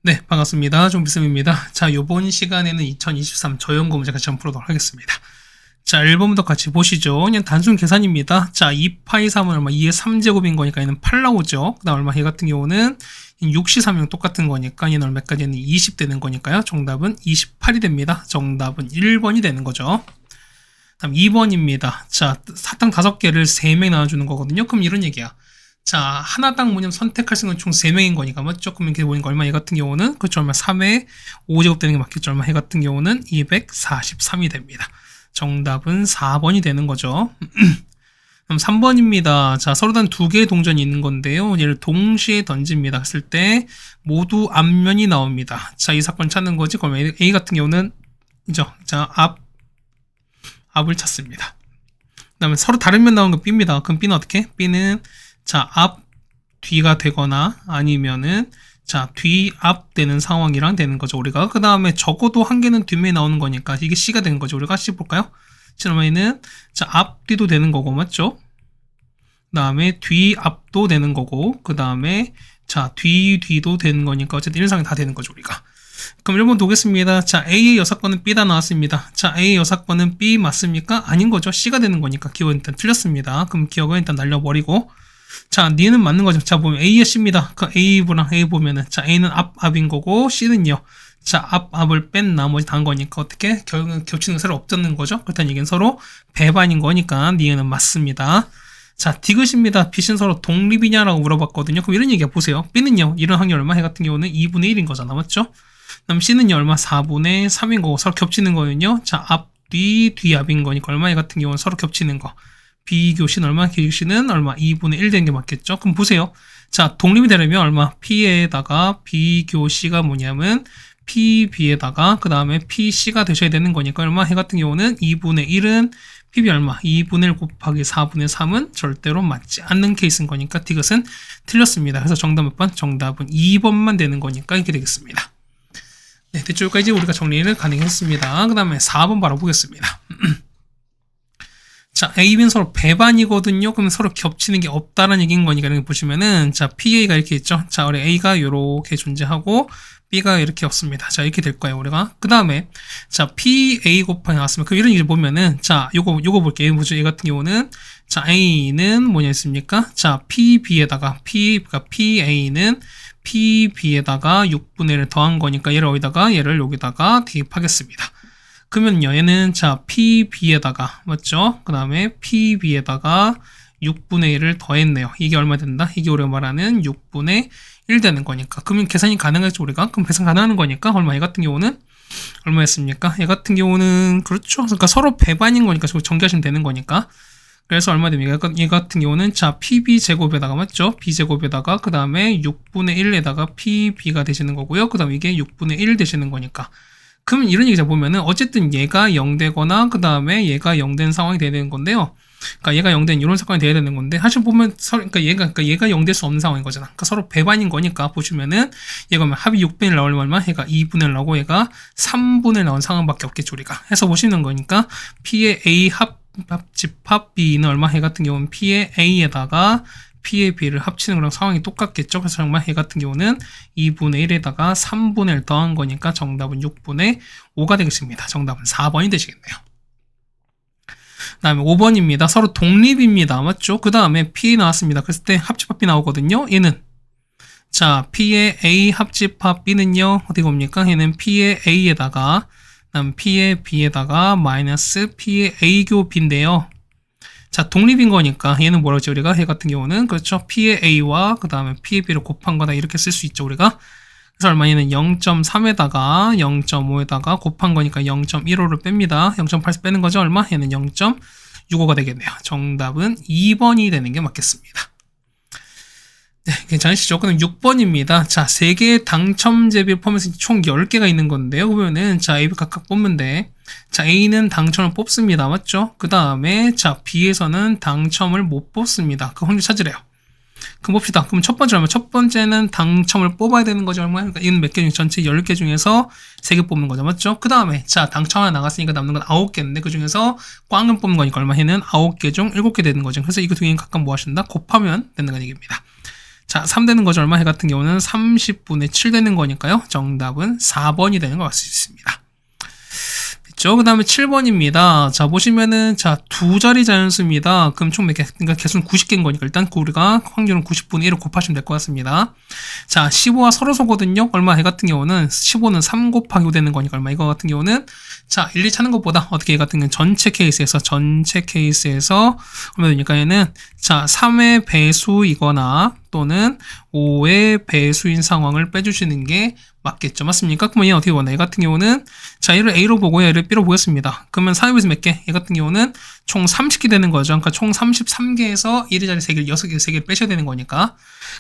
네, 반갑습니다. 좀비쌤입니다. 자, 요번 시간에는 2023 저연구 문제 같이 한번 풀어보도록 하겠습니다. 자, 1번부터 같이 보시죠. 그냥 단순 계산입니다. 자, 2파이 3은 얼마? 2의 3제곱인 거니까 얘는 8 나오죠. 그 다음 얼마? 얘 같은 경우는 6시 3형 똑같은 거니까 얘는 얼마까지는 20 되는 거니까요. 정답은 28이 됩니다. 정답은 1번이 되는 거죠. 다음 2번입니다. 자, 사탕 5개를 3명 나눠주는 거거든요. 그럼 이런 얘기야. 자, 하나당 뭐냐면 선택할 수 있는 건 총 3명인 거니까 맞죠? 그럼 이렇게 보니까 얼마? 얘 같은 경우는 그렇죠. 얼마? 3의 5제곱 되는 게 맞겠죠? 얼마? 얘 같은 경우는 243이 됩니다. 정답은 4번이 되는 거죠. 그럼 3번입니다. 자, 서로 단 2개의 동전이 있는 건데요. 얘를 동시에 던집니다. 했을 때 모두 앞면이 나옵니다. 자, 이 사건 찾는 거지. 그럼 A 같은 경우는 이죠. 자, 앞을 찾습니다. 그 다음에 서로 다른 면 나오는 건 B입니다. 그럼 B는 어떻게? B는 자, 앞, 뒤가 되거나 아니면은 자, 뒤, 앞 되는 상황이랑 되는 거죠, 우리가. 그 다음에 적어도 한 개는 뒷면에 나오는 거니까 이게 C가 되는 거죠. 우리가 C 볼까요? 그러면은 자, 앞, 뒤도 되는 거고, 맞죠? 그 다음에 뒤, 앞도 되는 거고, 그 다음에 자, 뒤도 되는 거니까 어쨌든 이런 상황이 다 되는 거죠, 우리가. 그럼 1번 보겠습니다. 자, A의 여사건은 B다 나왔습니다. 자, A의 여사건은 B 맞습니까? 아닌 거죠. C가 되는 거니까 기억은 일단 틀렸습니다. 그럼 기억은 일단 날려버리고. 자, 니는 맞는 거죠. 자, 보면 A의 C입니다. 그 A랑 A 보면은, 자, A는 앞인 거고, C는요. 자, 앞을 뺀 나머지 단 거니까 어떻게? 결국은 겹치는 게 서로 없는 거죠. 그렇다는 얘기는 서로 배반인 거니까 니은은 맞습니다. 자, 디귿입니다. 빛은 서로 독립이냐라고 물어봤거든요. 그럼 이런 얘기야. 보세요. B는요. 이런 확률 얼마? 해 같은 경우는 2분의 1인 거잖아. 맞죠? 그럼 C는요. 얼마? 4분의 3인 거고, 서로 겹치는 거는요. 자, 앞, 뒤 앞인 거니까 얼마? 해 같은 경우는 서로 겹치는 거. B교시는 얼마? K교시는 얼마? 2분의 1 되는 게 맞겠죠? 그럼 보세요. 자, 독립이 되려면 얼마? P에다가 B교시가 뭐냐면 PB에다가 그 다음에 PC가 되셔야 되는 거니까 얼마? 해 같은 경우는 2분의 1은 PB 얼마? 2분의 1 곱하기 4분의 3은 절대로 맞지 않는 케이스인 거니까 디귿은 틀렸습니다. 그래서 정답 몇 번? 정답은 2번만 되는 거니까 이렇게 되겠습니다. 네, 대충 여기까지 우리가 정리를 가능했습니다. 그 다음에 4번 바로 보겠습니다. 자, A, B는 서로 배반이거든요. 그럼 서로 겹치는 게 없다는 얘기인 거니까 이렇게 보시면은 자, PA가 이렇게 있죠. 자, 우리 A가 이렇게 존재하고 B가 이렇게 없습니다. 자, 이렇게 될 거예요, 우리가. 그 다음에 자, PA 곱하기 나왔으면 그럼 이런 얘기 보면은 자, 요거 볼게요. 뭐죠? 얘 같은 경우는 자, A는 뭐냐 했습니까? 자, PB에다가 그러니까 PA는 PB에다가 6분의 1을 더한 거니까 얘를 여기다가 대입하겠습니다. 그러면요, 얘는 자, PB에다가, 맞죠? 그 다음에 PB에다가 6분의 1을 더했네요. 이게 얼마 된다? 이게 우리가 말하는 6분의 1 되는 거니까. 그러면 계산이 가능하죠, 우리가? 그럼 계산 가능한 거니까, 얼마? 얘 같은 경우는 얼마였습니까? 얘 같은 경우는, 그렇죠. 그러니까 서로 배반인 거니까, 전개하시면 되는 거니까. 그래서 얼마 됩니까? 얘 같은 경우는, 자, PB제곱에다가, 맞죠? B제곱에다가, 그 다음에 6분의 1에다가 PB가 되시는 거고요. 그 다음에 이게 6분의 1 되시는 거니까. 그러면 이런 얘기자 보면은 어쨌든 얘가 0 되거나 그 다음에 얘가 0 된 상황이 돼야 되는 건데요. 그러니까 얘가 0 된 이런 사건이 돼야 되는 건데 사실 보면 그러니까 얘가 0 될 수 없는 상황인 거잖아. 그러니까 서로 배반인 거니까 보시면은 얘가 합이 6분의 1 나오려면 얼마? 얘가 2분의 1 나오고 얘가 3분의 1 나온 상황밖에 없겠죠, 우리가. 해서 보시는 거니까 P의 A 합집합 B는 얼마? 해 같은 경우는 P의 A에다가 P의 B를 합치는 거랑 상황이 똑같겠죠. 그래서 정말 얘 같은 경우는 2분의 1에다가 3분의 1 더한 거니까 정답은 6분의 5가 되겠습니다. 정답은 4번이 되시겠네요. 그 다음에 5번입니다. 서로 독립입니다. 맞죠? 그 다음에 P 나왔습니다. 그랬을 때 합집합 B 나오거든요. 얘는 자, P의 A 합집합 B는요. 어떻게 봅니까? 얘는 P의 A에다가 그다음 P의 B에다가 마이너스 P의 A교 B인데요. 자, 독립인 거니까 얘는 뭐라고 했죠? 우리가 얘 같은 경우는 그렇죠. P의 A와 그 다음에 P의 B를 곱한 거다 이렇게 쓸 수 있죠, 우리가. 그래서 얼마? 얘는 0.3에다가 0.5에다가 곱한 거니까 0.15를 뺍니다. 0.8에서 빼는 거죠. 얼마? 얘는 0.65가 되겠네요. 정답은 2번이 되는 게 맞겠습니다. 네, 괜찮으시죠? 그럼 6번입니다. 자, 3개의 당첨제비를 포함해서 총 10개가 있는 건데요. 그러면은, 자, A, B 각각 뽑으면 돼. 자, A는 당첨을 뽑습니다. 맞죠? 그 다음에, 자, B에서는 당첨을 못 뽑습니다. 그 확률 찾으래요. 그럼 봅시다. 그럼 첫 번째 얼마? 첫 번째는 당첨을 뽑아야 되는 거죠. 얼마? 그러니까 이는 몇 개 중에 전체 10개 중에서 3개 뽑는 거죠. 맞죠? 그 다음에, 자, 당첨 하나 나갔으니까 남는 건 9개인데, 그 중에서 꽝을 뽑는 거니까 얼마? 얘는 9개 중 7개 되는 거죠. 그래서 이거 두 개는 각각 뭐 하신다? 곱하면 된다는 얘기입니다. 자, 3 되는 거죠. 얼마? 해 같은 경우는 30분의 7 되는 거니까요. 정답은 4번이 되는 걸 알 수 있습니다. 그 다음에 7번입니다. 자, 보시면은, 자, 두 자리 자연수입니다. 그럼 총 몇 개? 그러니까 개수는 90개인 거니까 일단 우리가 확률은 90분의 1을 곱하시면 될 것 같습니다. 자, 15와 서로소거든요. 얼마? 해 같은 경우는 15는 3 곱하기 5 되는 거니까 얼마? 이거 같은 경우는 자, 1, 2 찾는 것보다 어떻게 얘 같은 경우는 전체 케이스에서 얼마 되니까 얘는 자, 3의 배수이거나 또는 5의 배수인 상황을 빼주시는 게 맞겠죠. 맞습니까? 그러면 얘 어떻게 보나? 얘 같은 경우는 자, 얘를 A로 보고 얘를 B로 보겠습니다. 그러면 3의 배수 몇 개? 얘 같은 경우는 총 30개 되는 거죠. 그러니까 총 33개에서 1의 자리 3개를 6개, 3개를 빼셔야 되는 거니까.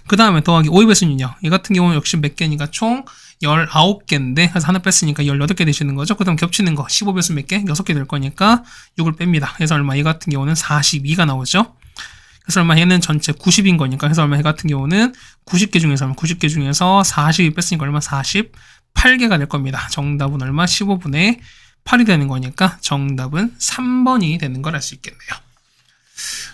그 다음에 더하기 5의 배수는요. 얘 같은 경우는 역시 몇 개니까 총 19개인데 그래서 하나 뺐으니까 18개 되시는 거죠. 그 다음 겹치는 거 15배수 몇 개? 6개 될 거니까 6을 뺍니다. 그래서 얼마? 얘 같은 경우는 42가 나오죠. 그래서 얼마? 얘는 전체 90인 거니까 그래서 얼마? 얘 같은 경우는 90개 중에서 40이 뺐으니까 얼마? 48개가 될 겁니다. 정답은 얼마? 15분의 8이 되는 거니까 정답은 3번이 되는 걸 알 수 있겠네요.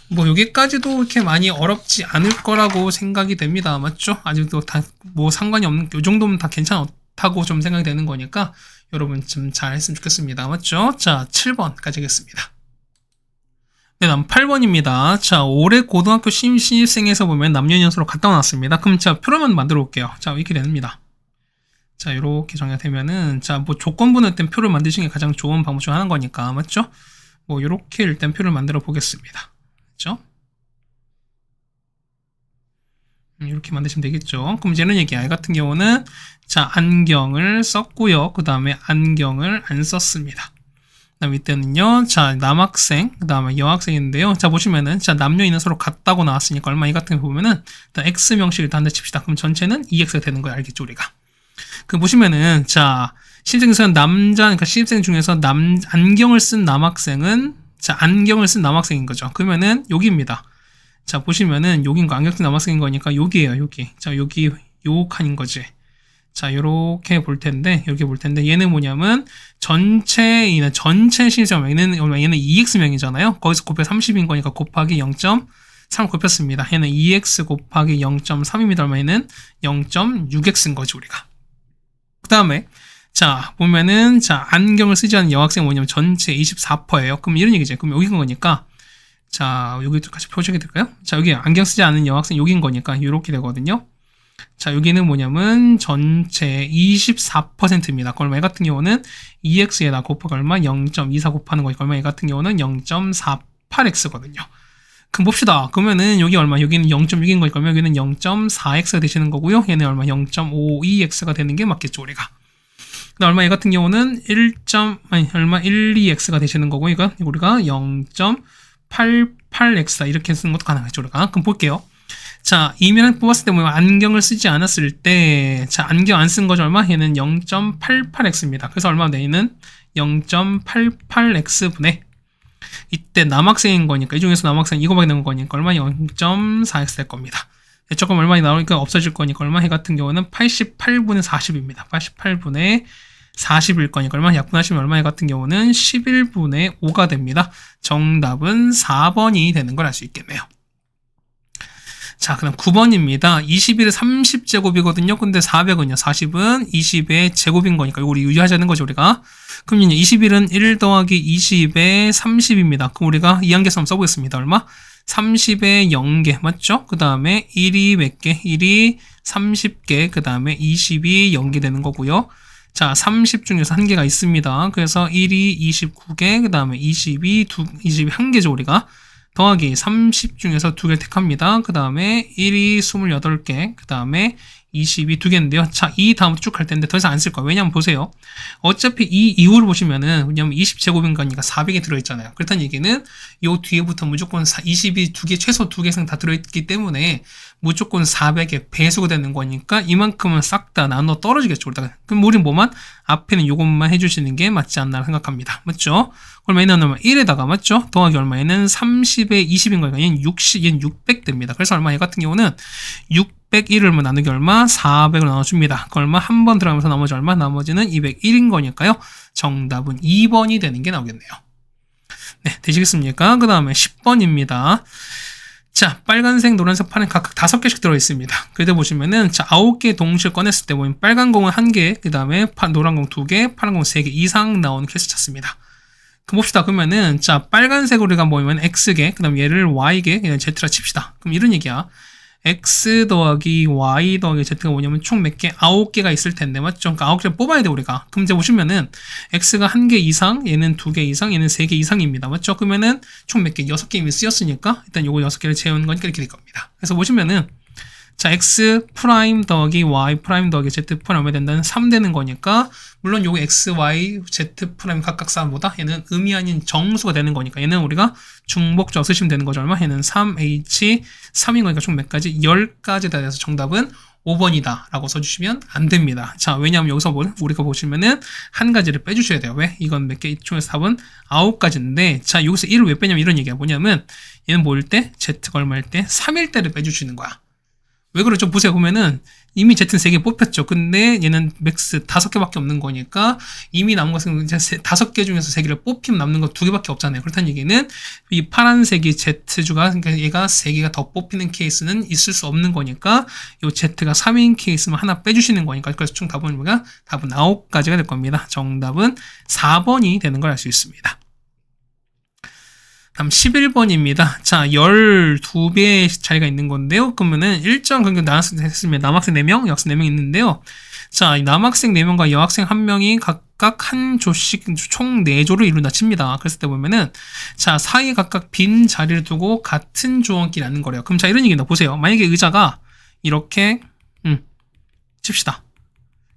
뭐 여기까지도 이렇게 많이 어렵지 않을 거라고 생각이 됩니다. 맞죠? 아직도 다 뭐 상관이 없는 요 정도면 다 괜찮다고 좀 생각이 되는 거니까 여러분 좀 잘 했으면 좋겠습니다. 맞죠? 자, 7번까지 하겠습니다. 네, 다음 8번입니다. 자, 올해 고등학교 신입생에서 보면 남녀연수로 갔다 왔습니다. 그럼 제가 표로만 만들어 볼게요. 자, 이렇게 됩니다. 자, 이렇게 정리가 되면은 자, 뭐 조건부는 일단 표를 만드시는 게 가장 좋은 방법 중 하나인 거니까 맞죠? 뭐 이렇게 일단 표를 만들어 보겠습니다. 그렇죠? 이렇게 만드시면 되겠죠. 그럼 이제는 얘기 아이 같은 경우는 자, 안경을 썼고요. 그 다음에 안경을 안 썼습니다. 그 다음 이때는요. 자, 남학생, 그 다음에 여학생인데요. 자, 보시면은 자, 남녀인은 서로 같다고 나왔으니까 얼마 이 같은 거 보면은 일단 X명식을 일단 칩시다. 그럼 전체는 2X가 되는 거예요. 알겠죠, 우리가? 그 보시면은 자, 신입생에서는 그러니까 신입생 중에서 안경을 쓴 남학생은 자, 안경을 쓴 남학생인 거죠. 그러면은 여기입니다. 자, 보시면은 여긴 거 안경 쓴 남학생인 거니까 여기에요, 여기. 자, 여기 요 칸인 거지. 자, 요렇게 볼 텐데, 이렇게 볼 텐데, 얘는 뭐냐면, 전체 신입생, 얘는 2x명이잖아요? 거기서 곱해 30인 거니까 곱하기 0.3 곱했습니다. 얘는 2x 곱하기 0.3입니다. 얼마 얘는 0.6x인 거지, 우리가. 그 다음에, 자, 보면은, 자, 안경을 쓰지 않는 여학생 뭐냐면 전체 24%예요. 그럼 이런 얘기죠. 그럼 여기인 거니까, 자, 여기도 같이 표시하게 될까요? 자, 여기 안경 쓰지 않는 여학생 여기인 거니까, 이렇게 되거든요. 자, 여기는 뭐냐면 전체 24%입니다. 그럼 얘 같은 경우는 2x에다 곱하기 얼마? 0.24 곱하는 거니까 얼마? 얘 같은 경우는 0.48x거든요. 그럼 봅시다. 그러면은 여기 얼마? 여기는 0.6인 거니까 얼마? 여기는 0.4x가 되시는 거고요. 얘는 얼마? 0.52x가 되는 게 맞겠죠, 우리가. 근데 얼마? 얘 같은 경우는 12x가 되시는 거고, 이거 우리가 0.88x다 이렇게 쓰는 것도 가능하죠, 우리가. 그럼 볼게요. 자, 이면을 뽑았을 때 뭐냐면 안경을 쓰지 않았을 때, 자, 안경 안 쓴 거죠, 얼마? 얘는 0.88x입니다. 그래서 얼마? 얘는 0.88x분의 이때 남학생인 거니까, 이 중에서 남학생 이거밖에 남은 거니까 얼마? 0.4x 될 겁니다. 조금 얼마 나오니까 없어질 거니까 얼마? 해 같은 경우는 88분의 40입니다. 88분의 40일 거니까 얼마? 약분하시면 얼마? 해 같은 경우는 11분의 5가 됩니다. 정답은 4번이 되는 걸 알 수 있겠네요. 자, 그 다음 9번입니다. 21은 30제곱이거든요. 근데 400은요. 40은 20의 제곱인 거니까 이거 우리 유지하자는 거죠, 우리가. 그럼 21은 1 더하기 20의 30입니다. 그럼 우리가 이항계수 한번 써보겠습니다. 얼마? 30의 0개, 맞죠? 그 다음에 1이 몇 개? 1이 30개, 그 다음에 20이 0개 되는 거고요. 자, 30 중에서 한 개가 있습니다. 그래서 1이 29개, 그 다음에 20이 1개죠, 우리가. 더하기 30 중에서 2개를 택합니다. 그 다음에 1이 28개, 그 다음에 20이 2개인데요. 자, 이 다음 쭉 할 텐데 더 이상 안 쓸 거예요. 왜냐면 보세요. 어차피 이 이후를 보시면은, 왜냐면 20제곱인 거니까 400이 들어있잖아요. 그렇다는 얘기는 요 뒤에부터 무조건 20이 2개, 최소 2개 이상 다 들어있기 때문에 무조건 400의 배수가 되는 거니까 이만큼은 싹 다 나눠 떨어지겠죠. 그럼 우린 뭐만? 앞에는 요것만 해주시는 게 맞지 않나 생각합니다. 맞죠? 그럼 얘는 얼마? 1에다가 맞죠? 더하기 얼마에는 30에 20인 거니까 얘는 600 됩니다. 그래서 얼마? 얘 같은 경우는 601을 나누기 얼마? 400을 나눠줍니다. 그 얼마? 한 번 들어가면서 나머지 얼마? 나머지는 201인 거니까요. 정답은 2번이 되는 게 나오겠네요. 네, 되시겠습니까? 그 다음에 10번입니다. 자, 빨간색, 노란색, 파란 각각 5개씩 들어있습니다. 그때 보시면은, 자, 9개 동시에 꺼냈을 때 보면 빨간 공은 1개, 그 다음에 노란 공 2개, 파란 공 3개 이상 나오는 케이스 찾습니다. 그럼 봅시다. 그러면은, 자, 빨간색으로 우리가 모이면 X개, 그 다음 얘를 Y개, 그냥 Z라 칩시다. 그럼 이런 얘기야. X 더하기 Y 더하기 Z가 뭐냐면 총 몇 개? 9개가 있을 텐데, 맞죠? 그러니까 9개를 뽑아야 돼, 우리가. 그럼 이제 보시면은, X가 1개 이상, 얘는 2개 이상, 얘는 3개 이상입니다. 맞죠? 그러면은, 총 몇 개? 6개 이미 쓰였으니까, 일단 요거 6개를 채우는 거니까 이렇게 될 겁니다. 그래서 보시면은, 자, X 프라임 더하기 Y 프라임 더하기 Z 프라임 하면 된다는 3 되는 거니까, 물론 요거 X, Y, Z 프라임 각각 싸움보다 얘는 의미 아닌 정수가 되는 거니까, 얘는 우리가 중복조 쓰시면 되는 거죠. 얼마? 얘는 3H, 3인 거니까 총 몇 가지? 10가지 다 돼서 정답은 5번이다 라고 써주시면 안 됩니다. 자, 왜냐하면 여기서 우리가 보시면은 한 가지를 빼주셔야 돼요. 왜? 이건 몇 개? 총에서 답은 9가지인데, 자, 여기서 1을 왜 빼냐면 이런 얘기야. 뭐냐면, 얘는 뭐일 때? Z가 얼마일 때? 3일 때를 빼주시는 거야. 왜 그러죠? 보세요. 보면은 이미 Z는 3개 뽑혔죠. 근데 얘는 맥스 5개밖에 없는 거니까 이미 남은 것은 이제 5개 중에서 3개를 뽑히면 남는 거 2개밖에 없잖아요. 그렇다는 얘기는 이 파란색이 Z주가, 그러니까 얘가 3개가 더 뽑히는 케이스는 있을 수 없는 거니까 이 Z가 3인 케이스만 하나 빼주시는 거니까, 그래서 총 답은 뭐가? 답은 9가지가 될 겁니다. 정답은 4번이 되는 걸 알 수 있습니다. 다음 11번입니다. 자, 12배의 차이가 있는 건데요. 그러면은 일정 간격 나눴으면 남학생 4명, 여학생 4명 있는데요. 자, 남학생 4명과 여학생 1명이 각각 한 조씩 총 4조를 이룬다 칩니다. 그랬을 때 보면은, 자, 사이에 각각 빈 자리를 두고 같은 조원끼리 앉는 거래요. 그럼 자, 이런 얘기다. 보세요. 만약에 의자가 이렇게, 칩시다.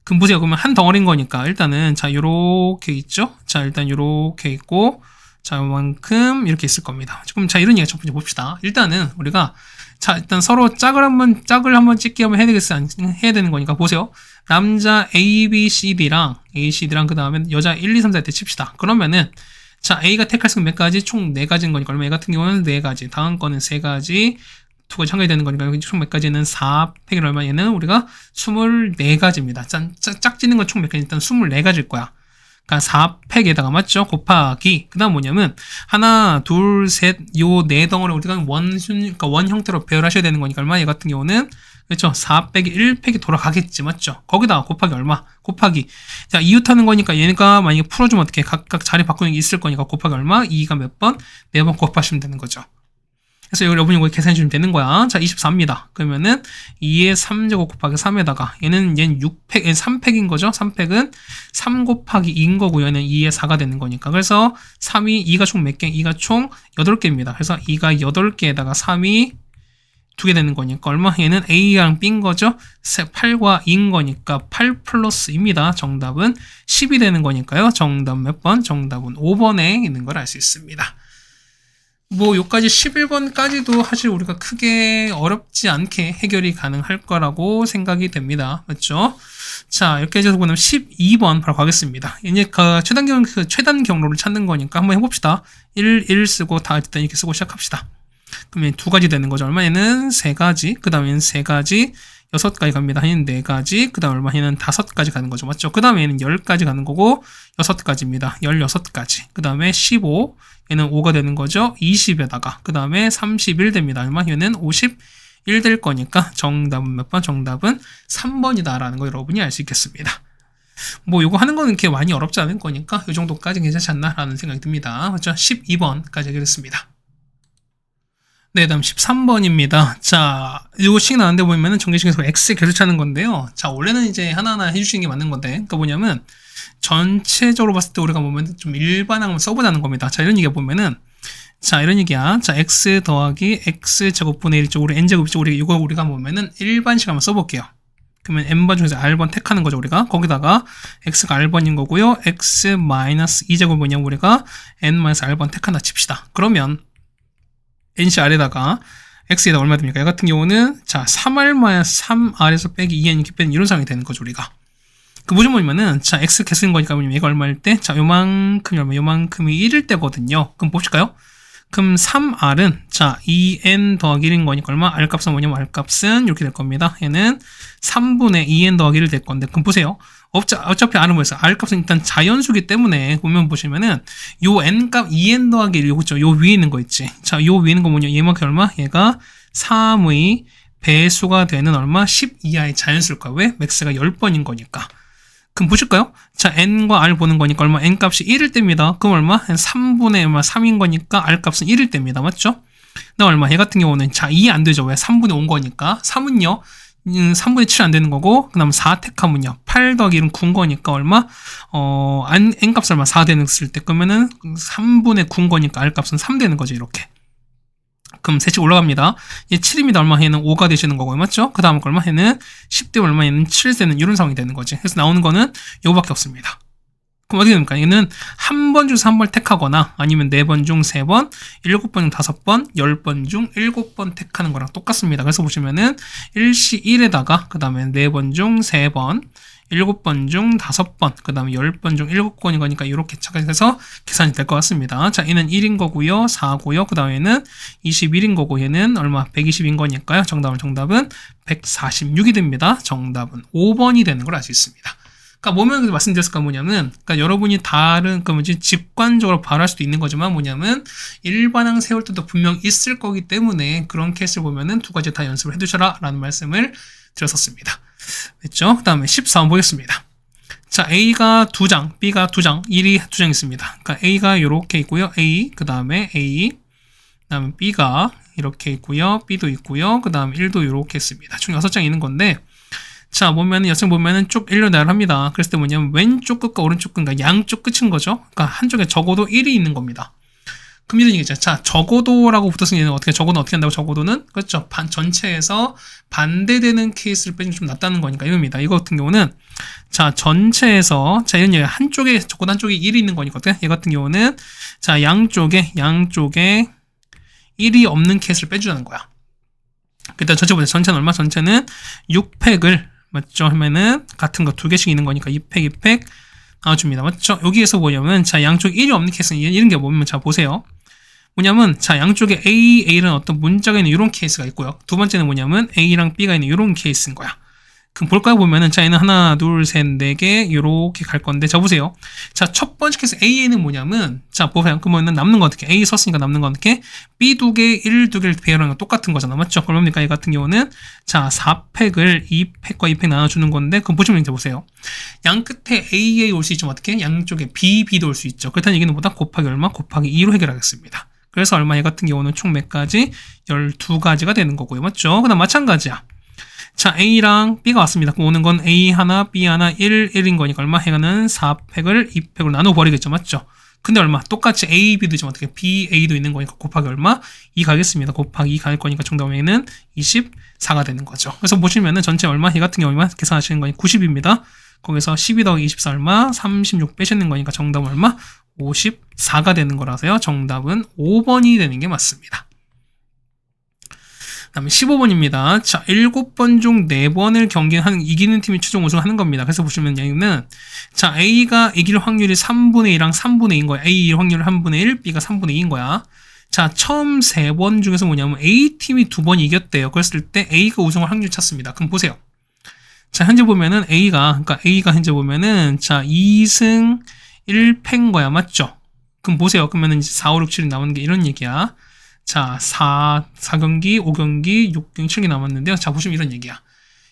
그럼 보세요. 그러면 한 덩어리인 거니까 일단은, 자, 요렇게 있죠? 자, 일단 요렇게 있고, 자, 요만큼 이렇게 있을 겁니다. 그럼 자, 이런 얘기 첫 번째 봅시다. 일단은 우리가, 자, 일단 서로 짝을 한번 찍기 한번 해야 되는 거니까 보세요. 남자 A, B, C, D랑 그 다음에 여자 1, 2, 3, 4 때 칩시다. 그러면은, 자, A가 택할 수 몇 가지? 총 4가지인 거니까, 얼마? 얘 같은 경우는 4가지, 다음 거는 3가지, 2가지 한 가지 되는 거니까, 총 몇 가지는 4팩이 얼마? 얘는 우리가 24가지입니다. 짝짓는 건 총 몇 가지? 일단 24가지일 거야. 그러니까 4팩에다가 맞죠? 곱하기. 그 다음 뭐냐면, 하나, 둘, 셋, 요 4덩어리 우리가 그러니까 원 형태로 배열하셔야 되는 거니까, 얼마? 얘 같은 경우는, 그렇죠? 4 빼기 1팩이 돌아가겠지, 맞죠? 거기다가 곱하기 얼마? 곱하기. 자, 이웃하는 거니까 얘가 만약에 풀어주면 어떻게? 각각 자리 바꾸는 게 있을 거니까 곱하기 얼마? 2가 몇 번? 4번 곱하시면 되는 거죠. 그래서 이걸 여러분이 이거 계산해 주시면 되는 거야. 자, 24입니다. 그러면은 2의 3제곱 곱하기 3에다가 얘는 6팩, 얘는 3팩인 거죠. 3팩은 3 곱하기 2인 거고요. 얘는 2의 4가 되는 거니까. 그래서 2가 총 몇 개? 2가 총 8개입니다. 그래서 2가 8개에다가 3이 2개 되는 거니까 얼마? 얘는 A랑 B인 거죠. 8과 2인 거니까 8 플러스 2입니다. 정답은 10이 되는 거니까요. 정답 몇 번? 정답은 5번에 있는 걸 알 수 있습니다. 뭐 요까지 11번까지도 사실 우리가 크게 어렵지 않게 해결이 가능할 거라고 생각이 됩니다. 맞죠? 자, 이렇게 해서 보면 12번 바로 가겠습니다. 이제 그 최단 경로를 찾는 거니까 한번 해봅시다. 1 쓰고 다 일단 이렇게 쓰고 시작합시다. 그러면 2가지 되는 거죠. 얼마에는 3가지, 그 다음에는 3가지, 6가지 갑니다. 얘는 4가지, 그 다음 얼마에는 5가지 가는 거죠. 맞죠? 그 다음에는 10가지 가는 거고, 6가지입니다. 16가지. 그 다음에 15, 얘는 5가 되는 거죠. 20에다가, 그 다음에 31 됩니다. 얼마? 얘는 51 될 거니까, 정답은 몇 번? 정답은 3번이다. 라는 거 여러분이 알 수 있겠습니다. 뭐, 요거 하는 거는 이렇게 많이 어렵지 않은 거니까, 이 정도까지 괜찮지 않나? 라는 생각이 듭니다. 맞죠? 12번까지 하겠습니다. 네, 다음 13번입니다. 자, 이거씩 나왔는데 보면은 정규식에서 X 계속 찾는 건데요. 자, 원래는 이제 하나하나 해주시는 게 맞는 건데, 그러니까 뭐냐면, 전체적으로 봤을 때 우리가 보면 좀 일반항을 써보자는 겁니다. 자, 이런 얘기 보면은, 자, 이런 얘기야. 자, X 더하기 X 제곱분의 1 쪽으로 N제곱 쪽으로 이거 우리가 보면은 일반식 한번 써볼게요. 그러면 N번 중에서 R번 택하는 거죠, 우리가. 거기다가 X가 R번인 거고요. X 마이너스 2제곱 뭐냐면 우리가 N 마이너스 R번 택한다 칩시다. 그러면, NC 아래다가 X에다 얼마 됩니까? 얘 같은 경우는 자 3R-3R에서 빼기 2N 이렇게 빼는 이런 상황이 되는 거죠, 우리가. 그 뭐죠 뭐냐면은 자 X 계수인 거니까 뭐냐면 얘가 얼마일 때? 자 요만큼이 얼마? 요만큼이 1일 때거든요. 그럼 보실까요? 그럼 3R은 자 2n 더하기 1인 거니까 얼마? R값은 뭐냐면 R값은 이렇게 될 겁니다. 얘는 3분의 2n 더하기 1될 건데 그럼 보세요. 어차피 R은 뭐였어요? R값은 일단 자연수기 때문에 보면 보시면은 요 n값 2n 더하기 1 요거죠. 요 위에 있는 거 있지. 자, 요 위에 있는 거 뭐냐? 얘만큼 얼마? 얘가 3의 배수가 되는 얼마? 10 이하의 자연수일 거야. 왜? 맥스가 10번인 거니까. 그럼 보실까요? 자, n과 r 보는 거니까 얼마? n값이 1일 때입니다. 그럼 얼마? 3분의 얼마? 3인 거니까 r값은 1일 때입니다. 맞죠? 나 얼마? 얘 같은 경우는 자, 2 안 되죠. 왜? 3분의 5인 거니까. 3은요? 3분의 7 안 되는 거고, 그 다음 4 택하면요. 8 더하기 1은 9인 거니까 얼마? n값 얼마? 4 되는 때, 그러면은 3분의 9인 거니까 r값은 3 되는 거죠. 이렇게. 그럼 셋이 올라갑니다. 얘 7입니다. 얼마? 얘는 5가 되시는 거고요. 맞죠? 그 다음 얼마? 얘는 10대 얼마? 얘는 7 되는 이런 상황이 되는 거지. 그래서 나오는 거는 요거밖에 없습니다. 그럼 어떻게 됩니까? 얘는 한 번 중에서 한 번 택하거나 아니면 4번 중 3번, 7번 중 5번, 10번 중 7번 택하는 거랑 똑같습니다. 그래서 보시면은 1시 1에다가 그 다음에 4번 중 3번, 7번 중 5번, 그 다음에 10번 중 7번인 거니까 이렇게 착각해서 계산이 될 것 같습니다. 자, 얘는 1인 거고요. 4고요. 그 다음에는 21인 거고 얘는 얼마? 120인 거니까요. 정답은 146이 됩니다. 정답은 5번이 되는 걸 알 수 있습니다. 그러니까 뭐면 말씀드렸을까 뭐냐면, 그러니까 여러분이 다른 그 뭐지 직관적으로 바랄 수도 있는 거지만 뭐냐면 일반항 세울 때도 분명 있을 거기 때문에 그런 케이스를 보면은 두 가지 다 연습을 해두셔라라는 말씀을 드렸었습니다. 됐죠? 그 다음에 14번 보겠습니다. 자, A가 2장, B가 2장, 1이 2장 있습니다. 그러니까 A가 이렇게 있고요. A, 그 다음에 A, 그 다음에 B가 이렇게 있고요. B도 있고요. 그 다음에 1도 이렇게 있습니다. 총 6장 있는 건데, 자, 보면은, 여성 보면은 쭉 1로 나열합니다. 그랬을 때 뭐냐면, 왼쪽 끝과 오른쪽 끝, 그러니까 양쪽 끝인 거죠. 그러니까 한쪽에 적어도 1이 있는 겁니다. 그럼 이런 얘기죠. 자, 적어도라고 붙었으니 얘는 적어도 어떻게 한다고 적어도는? 그렇죠. 전체에서 반대되는 케이스를 빼주면 좀 낫다는 거니까 이겁니다. 이거 같은 경우는, 자, 전체에서, 자, 이런 얘기, 한쪽에, 적어도 한쪽에 1이 있는 거니까, 얘 같은 경우는, 자, 양쪽에 1이 없는 케이스를 빼주자는 거야. 일단 전체 보세요. 전체는 얼마? 전체는 6팩을, 맞죠? 하면은 같은 거 2개씩 있는 거니까 2팩, 2팩 나와줍니다. 맞죠? 여기에서 뭐냐면 자 양쪽 1이 없는 케이스는 이런 게 뭐냐면 자 보세요. 뭐냐면 자 양쪽에 A라는 어떤 문자가 있는 이런 케이스가 있고요. 두 번째는 뭐냐면 A랑 B가 있는 이런 케이스인 거야. 그럼 볼까요? 보면은 자 얘는 하나, 둘, 셋, 네 개 이렇게 갈 건데 자 보세요. 자 첫 번째 케이스 A에는 뭐냐면 자 보세요. 그러면 남는 건 어떻게? A 썼으니까 남는 건 어떻게? B 2개, 1 2개를 배열하는 건 똑같은 거잖아. 맞죠? 그러니까 이 같은 경우는 자 4팩을 2팩과 2팩 나눠주는 건데 그럼 보시면 이제 보세요. 양 끝에 AA 올 수 있지만 어떻게? 양쪽에 B도 올 수 있죠. 그렇다는 얘기는 뭐다? 곱하기 얼마? 곱하기 2로 해결하겠습니다. 그래서 얼마? 얘 같은 경우는 총 몇 가지? 12가지가 되는 거고요. 맞죠? 그 다음 마찬가지야. 자, A랑 B가 왔습니다. 그럼 오는 건 A 하나, B 하나, 1인 거니까 얼마? 해가는 4팩을 2팩으로 나눠버리겠죠. 맞죠? 근데 얼마? 똑같이 A, B도 있지만 어떻게 B, A도 있는 거니까 곱하기 얼마? 2 가겠습니다. 곱하기 2 갈 거니까 정답에는 24가 되는 거죠. 그래서 보시면은 전체 얼마? 얘 같은 경우 얼마? 계산하시는 거니 90입니다. 거기서 12 더하기 24 얼마? 36 빼시는 거니까 정답은 얼마? 54가 되는 거라서요. 정답은 5번이 되는 게 맞습니다. 다음에 15번입니다. 자, 7번 중 4번을 경기하는 이기는 팀이 최종 우승하는 겁니다. 그래서 보시면 여기는 자, A가 이길 확률이 3분의 2랑 3분의 2인 거야. A 이길 확률이 3분의 1, B가 3분의 2인 거야. 자, 처음 3번 중에서 뭐냐면 A팀이 2번 이겼대요. 그랬을 때 A가 우승할 확률을 찾습니다. 그럼 보세요. 자, 현재 보면은 A가 현재 보면은 자, 2승 1패인 거야. 맞죠? 그럼 보세요. 그러면은 이제 4, 5, 6, 7이 남은 게 이런 얘기야. 자, 4경기, 5경기, 6경기, 7경기 남았는데요. 자, 보시면 이런 얘기야.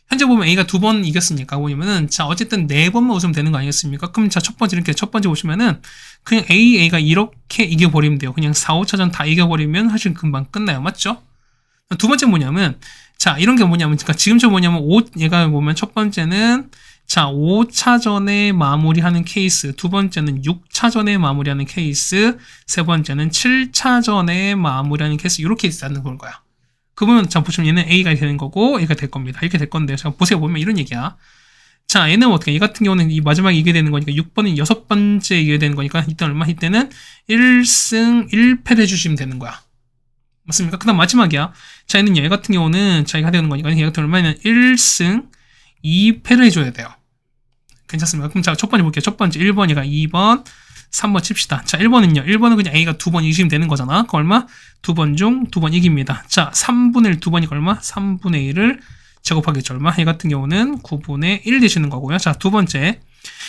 현재 보면 A가 2번 이겼으니까 보면은 자, 어쨌든 4번만 웃으면 되는 거 아니겠습니까? 그럼 자, 첫 번째 보시면은 그냥 A가 이렇게 이겨버리면 돼요. 그냥 4, 5차전 다 이겨버리면 사실 금방 끝나요. 맞죠? 두 번째 뭐냐면 자, 이런 게 뭐냐면 그러니까 지금처럼 뭐냐면 얘가 보면 첫 번째는 자, 5차전에 마무리하는 케이스, 두 번째는 6차전에 마무리하는 케이스, 세 번째는 7차전에 마무리하는 케이스, 이렇게 있다는 걸 거야. 그러면 자, 보시면 얘는 A가 되는 거고, A가 될 겁니다. 이렇게 될 건데, 자, 보세요. 보면 이런 얘기야. 자, 얘는 어떻게, 얘 같은 경우는 이 마지막에 이게 되는 거니까, 6번은 6번째 이게 되는 거니까, 이때 얼마? 이때는 1승 1패를 해주시면 되는 거야. 맞습니까? 그 다음 마지막이야. 자, 얘는 얘 같은 경우는, 자, 얘가 되는 거니까, 얘 같은 얼마냐면 1승 2패를 해줘야 돼요. 괜찮습니다. 그럼 자, 첫 번째 볼게요. 첫 번째 1번이가 2번, 3번 칩시다. 자, 1번은요. 1번은 그냥 A가 두 번 이기시면 되는 거잖아. 그 얼마? 두 번 중 두 번 이깁니다. 자, 3분의 1 두 번이니까 얼마? 3분의 1을 제곱하겠죠. 얼마? A 같은 경우는 9분의 1 되시는 거고요. 자, 두 번째.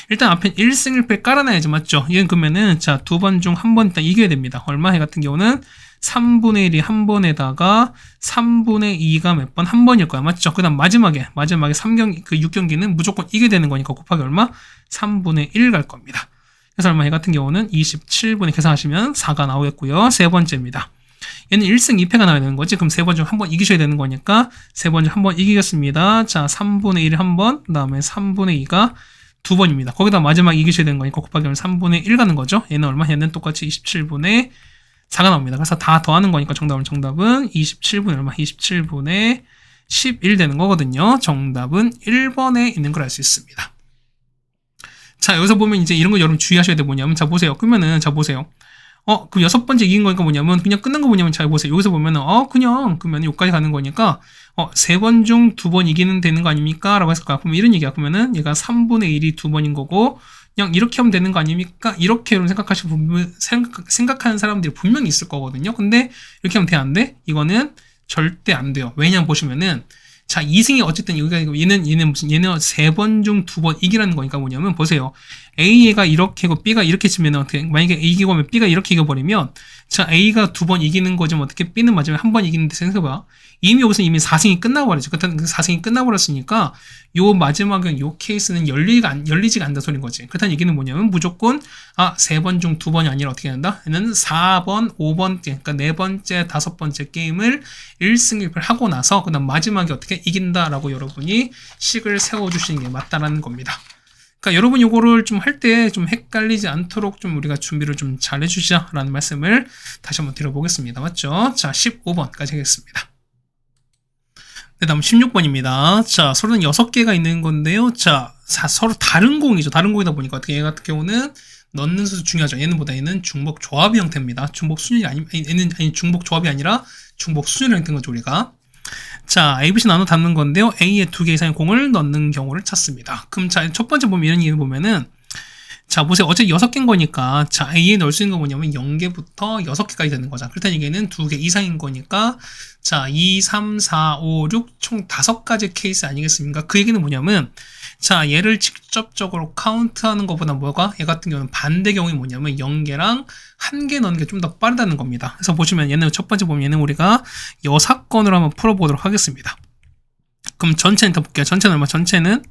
일단 앞에 1승 1패 깔아놔야지, 맞죠? 이건 그러면은, 자, 두 번 중 한 번 일단 이겨야 됩니다. 얼마? A 같은 경우는 3분의 1이 한 번에다가 3분의 2가 몇 번? 한 번일 거야. 맞죠? 그 다음 마지막에 3경기, 그 6경기는 무조건 이겨야 되는 거니까 곱하기 얼마? 3분의 1 갈 겁니다. 그래서 얼마? A 같은 경우는 27분에 계산하시면 4가 나오겠고요. 세 번째입니다. 얘는 1승 2패가 나와야 되는 거지. 그럼 세 번 중 한 번 이기셔야 되는 거니까 세 번 중 한 번 이기겠습니다. 자, 3분의 1이 한 번, 그 다음에 3분의 2가 두 번입니다. 거기다 마지막 이기셔야 되는 거니까 곱하기 3분의 1 가는 거죠. 얘는 얼마? 얘는 똑같이 27분의 4가 나옵니다. 그래서 다 더하는 거니까 정답은 27분의 얼마? 27분의 11 되는 거거든요. 정답은 1번에 있는 걸 알 수 있습니다. 자, 여기서 보면 이제 이런 거 여러분 주의하셔야 돼. 뭐냐면, 자, 보세요. 그러면은, 자, 보세요. 그 여섯 번째 이긴 거니까 뭐냐면, 그냥 끝난 거 뭐냐면, 잘 보세요. 여기서 보면은, 그러면 여기까지 가는 거니까, 세 번 중 두 번 이기는 되는 거 아닙니까? 라고 했을 거야. 그러면 이런 얘기야. 그러면은, 얘가 3분의 1이 두 번인 거고, 그냥 이렇게 하면 되는 거 아닙니까? 이렇게 여러분 생각하는 사람들이 분명히 있을 거거든요. 근데, 이렇게 하면 돼, 안 돼? 이거는 절대 안 돼요. 왜냐면 보시면은, 자, 2승이 어쨌든 여기가 얘는 세 번 중 두 번 이기라는 거니까 뭐냐면 보세요. A가 이렇게고 B가 이렇게 치면 어떻게 만약에 A 이기고 하면 B가 이렇게 이겨버리면 자, A가 두 번 이기는 거지 어떻게 B는 마지막에 한 번 이기는데 생각해봐. 여기서 이미 4승이 끝나버리죠. 그렇다면 그 4승이 끝나버렸으니까 요 마지막은 요 케이스는 열리지가 않는다 소린 거지. 그렇다는 얘기는 뭐냐면 무조건 세 번 중 두 번이 아니라 어떻게 된다? 얘는 4번, 5번째, 그러니까 네 번째, 다섯 번째 게임을 1승 1패를 하고 나서 그다음 마지막에 어떻게 이긴다라고 여러분이 식을 세워주시는 게 맞다라는 겁니다. 그러니까 여러분 요거를 좀 할 때 좀 헷갈리지 않도록 좀 우리가 준비를 좀 잘 해주시자라는 말씀을 다시 한번 드려보겠습니다. 맞죠? 자, 15번까지 하겠습니다. 네, 다음 16번입니다. 자, 서로는 6개가 있는 건데요. 자, 서로 다른 공이죠. 다른 공이다 보니까 어떻게 얘 같은 경우는 넣는 수도 중요하죠. 얘는 중복 조합의 형태입니다. 중복 순열이 중복 조합이 아니라 중복 순열 형태인 거죠, 우리가. 자, ABC 나눠 담는 건데요. A에 2개 이상의 공을 넣는 경우를 찾습니다. 그럼 자, 첫 번째 보면 이런 얘기를 보면은 자, 보세요. 어차피 6개인 거니까 자, A에 넣을 수 있는 거 뭐냐면 0개부터 6개까지 되는 거잖아. 그렇다는 얘기는 2개 이상인 거니까 자, 2, 3, 4, 5, 6 총 5가지 케이스 아니겠습니까? 그 얘기는 뭐냐면 자, 얘를 직접적으로 카운트하는 것보다 얘 같은 경우는 반대 경우에 뭐냐면 0개랑 1개 넣는 게 좀 더 빠르다는 겁니다. 그래서 보시면 얘는 첫 번째 보면 얘는 우리가 여사건으로 한번 풀어보도록 하겠습니다. 그럼 전체는 더 볼게요. 전체는 얼마? 전체는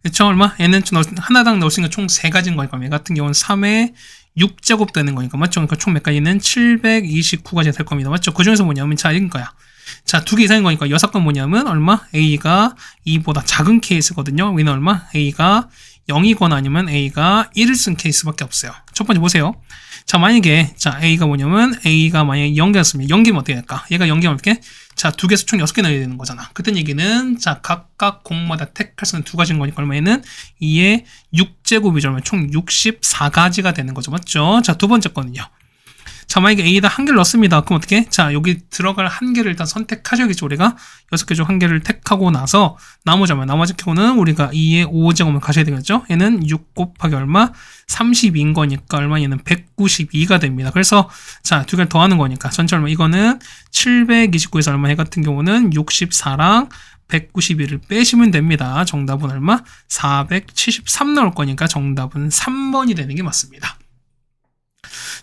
그쵸? 얼마? 얘는 하나당 넣을 수 있는 총 3가지인 거니까 얘 같은 경우는 3의 6제곱 되는 거니까 맞죠? 그러니까 총 몇 가지는 729가지가 될 겁니다. 맞죠? 그 중에서 뭐냐면 자, 이긴 거야. 자, 2개 이상인 거니까 6건 뭐냐면 얼마? A가 2보다 작은 케이스거든요. 얘는 얼마? A가 0이거나 아니면 A가 1을 쓴 케이스밖에 없어요. 첫 번째 보세요. 자, 만약에 자, A가 만약에 0개였으면 0개면 어떻게 할까? 얘가 0개면 어떻게? 자, 2개에서 총 6개 넣어야 되는 거잖아. 그때 얘기는 자, 각각 공마다 택할 수 있는 2가지인 거니까 얼마에는 2의 6제곱이죠. 총 64가지가 되는 거죠. 맞죠? 자, 두 번째 거는요. 자, 만약에 A에다 1개를 넣습니다. 그럼 어떻게? 자, 여기 들어갈 1개를 일단 선택하셔야겠죠. 우리가 6개 중 1개를 택하고 나서 나머지 경우는 우리가 2의 5제곱을 가셔야 되겠죠. 얘는 6 곱하기 얼마? 32인 거니까 얼마? 얘는 192가 됩니다. 그래서 자, 2개를 더하는 거니까 전체 얼마? 이거는 729에서 얼마? 얘 같은 경우는 64랑 191을 빼시면 됩니다. 정답은 얼마? 473 나올 거니까 정답은 3번이 되는 게 맞습니다.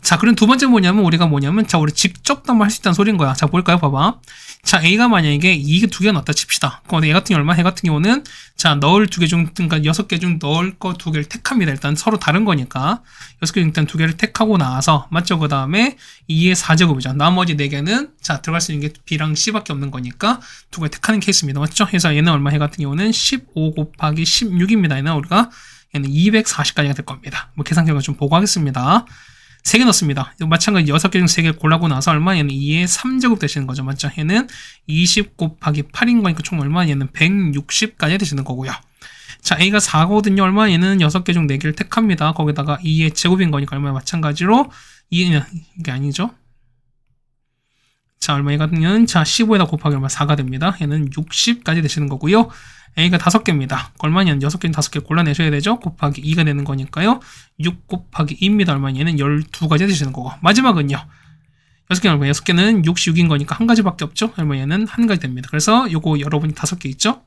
자, 그럼 두 번째 자, 우리 직접 담할 수 있다는 소리인 거야. 자, 볼까요? 봐봐. 자, A가 만약에 2개가 넣었다 칩시다. 그럼 얘 같은 경우 얼마? 얘 같은 경우는 자, 넣을 2개 중, 그러니까 6개 중 넣을 거 2개를 택합니다. 일단 서로 다른 거니까. 6개 중 일단 2개를 택하고 나서, 맞죠? 그 다음에 2의 4제곱이죠. 나머지 4개는 자, 들어갈 수 있는 게 B랑 C밖에 없는 거니까 2개 택하는 케이스입니다. 맞죠? 그래서 얘는 얼마? 얘 같은 경우는 15 곱하기 16입니다. 얘는 240까지가 될 겁니다. 뭐 계산 결과 좀 보고 하겠습니다. 3개 넣습니다. 마찬가지 6개 중 3개 골라고 나서 얼마? 얘는 2의 3제곱 되시는 거죠. 맞죠? 얘는 20 곱하기 8인 거니까 총 얼마? 얘는 160까지 되시는 거고요. 자, A가 4거든요. 얼마? 얘는 6개 중 4개를 택합니다. 거기다가 2의 제곱인 거니까 얼마? 마찬가지로 2는 이게 아니죠. 자, 얼마? 얘 같은 경우는 자, 15에다 곱하기 얼마? 4가 됩니다. 얘는 60까지 되시는 거고요. A가 5개입니다. 얼마냐는 6개, 5개 골라내셔야 되죠? 곱하기 2가 되는 거니까요. 6 곱하기 2입니다. 얼마냐? 얘는 12가지 되시는 거고. 마지막은요. 6개는 얼마냐? 6개는 66인 거니까 한 가지밖에 없죠? 얼마 얘는 한 가지 됩니다. 그래서 요거 여러분이 5개 있죠?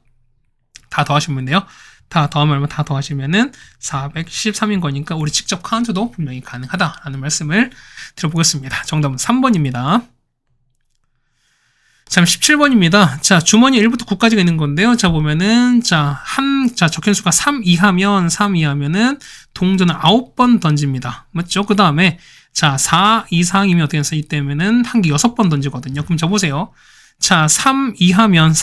다 더하시면 돼요. 다 더하면 얼마? 다 더하시면은 413인 거니까 우리 직접 카운트도 분명히 가능하다라는 말씀을 드려보겠습니다. 정답은 3번입니다. 자, 17번입니다. 자, 주머니 1부터 9까지가 있는 건데요. 자, 보면은, 자, 적현수가 3 이하면은, 동전을 9번 던집니다. 맞죠? 그 다음에, 자, 4 이상이면 어떻게 해서 이때면은, 한 개 6번 던지거든요. 그럼 자, 보세요. 자, 3 이하면,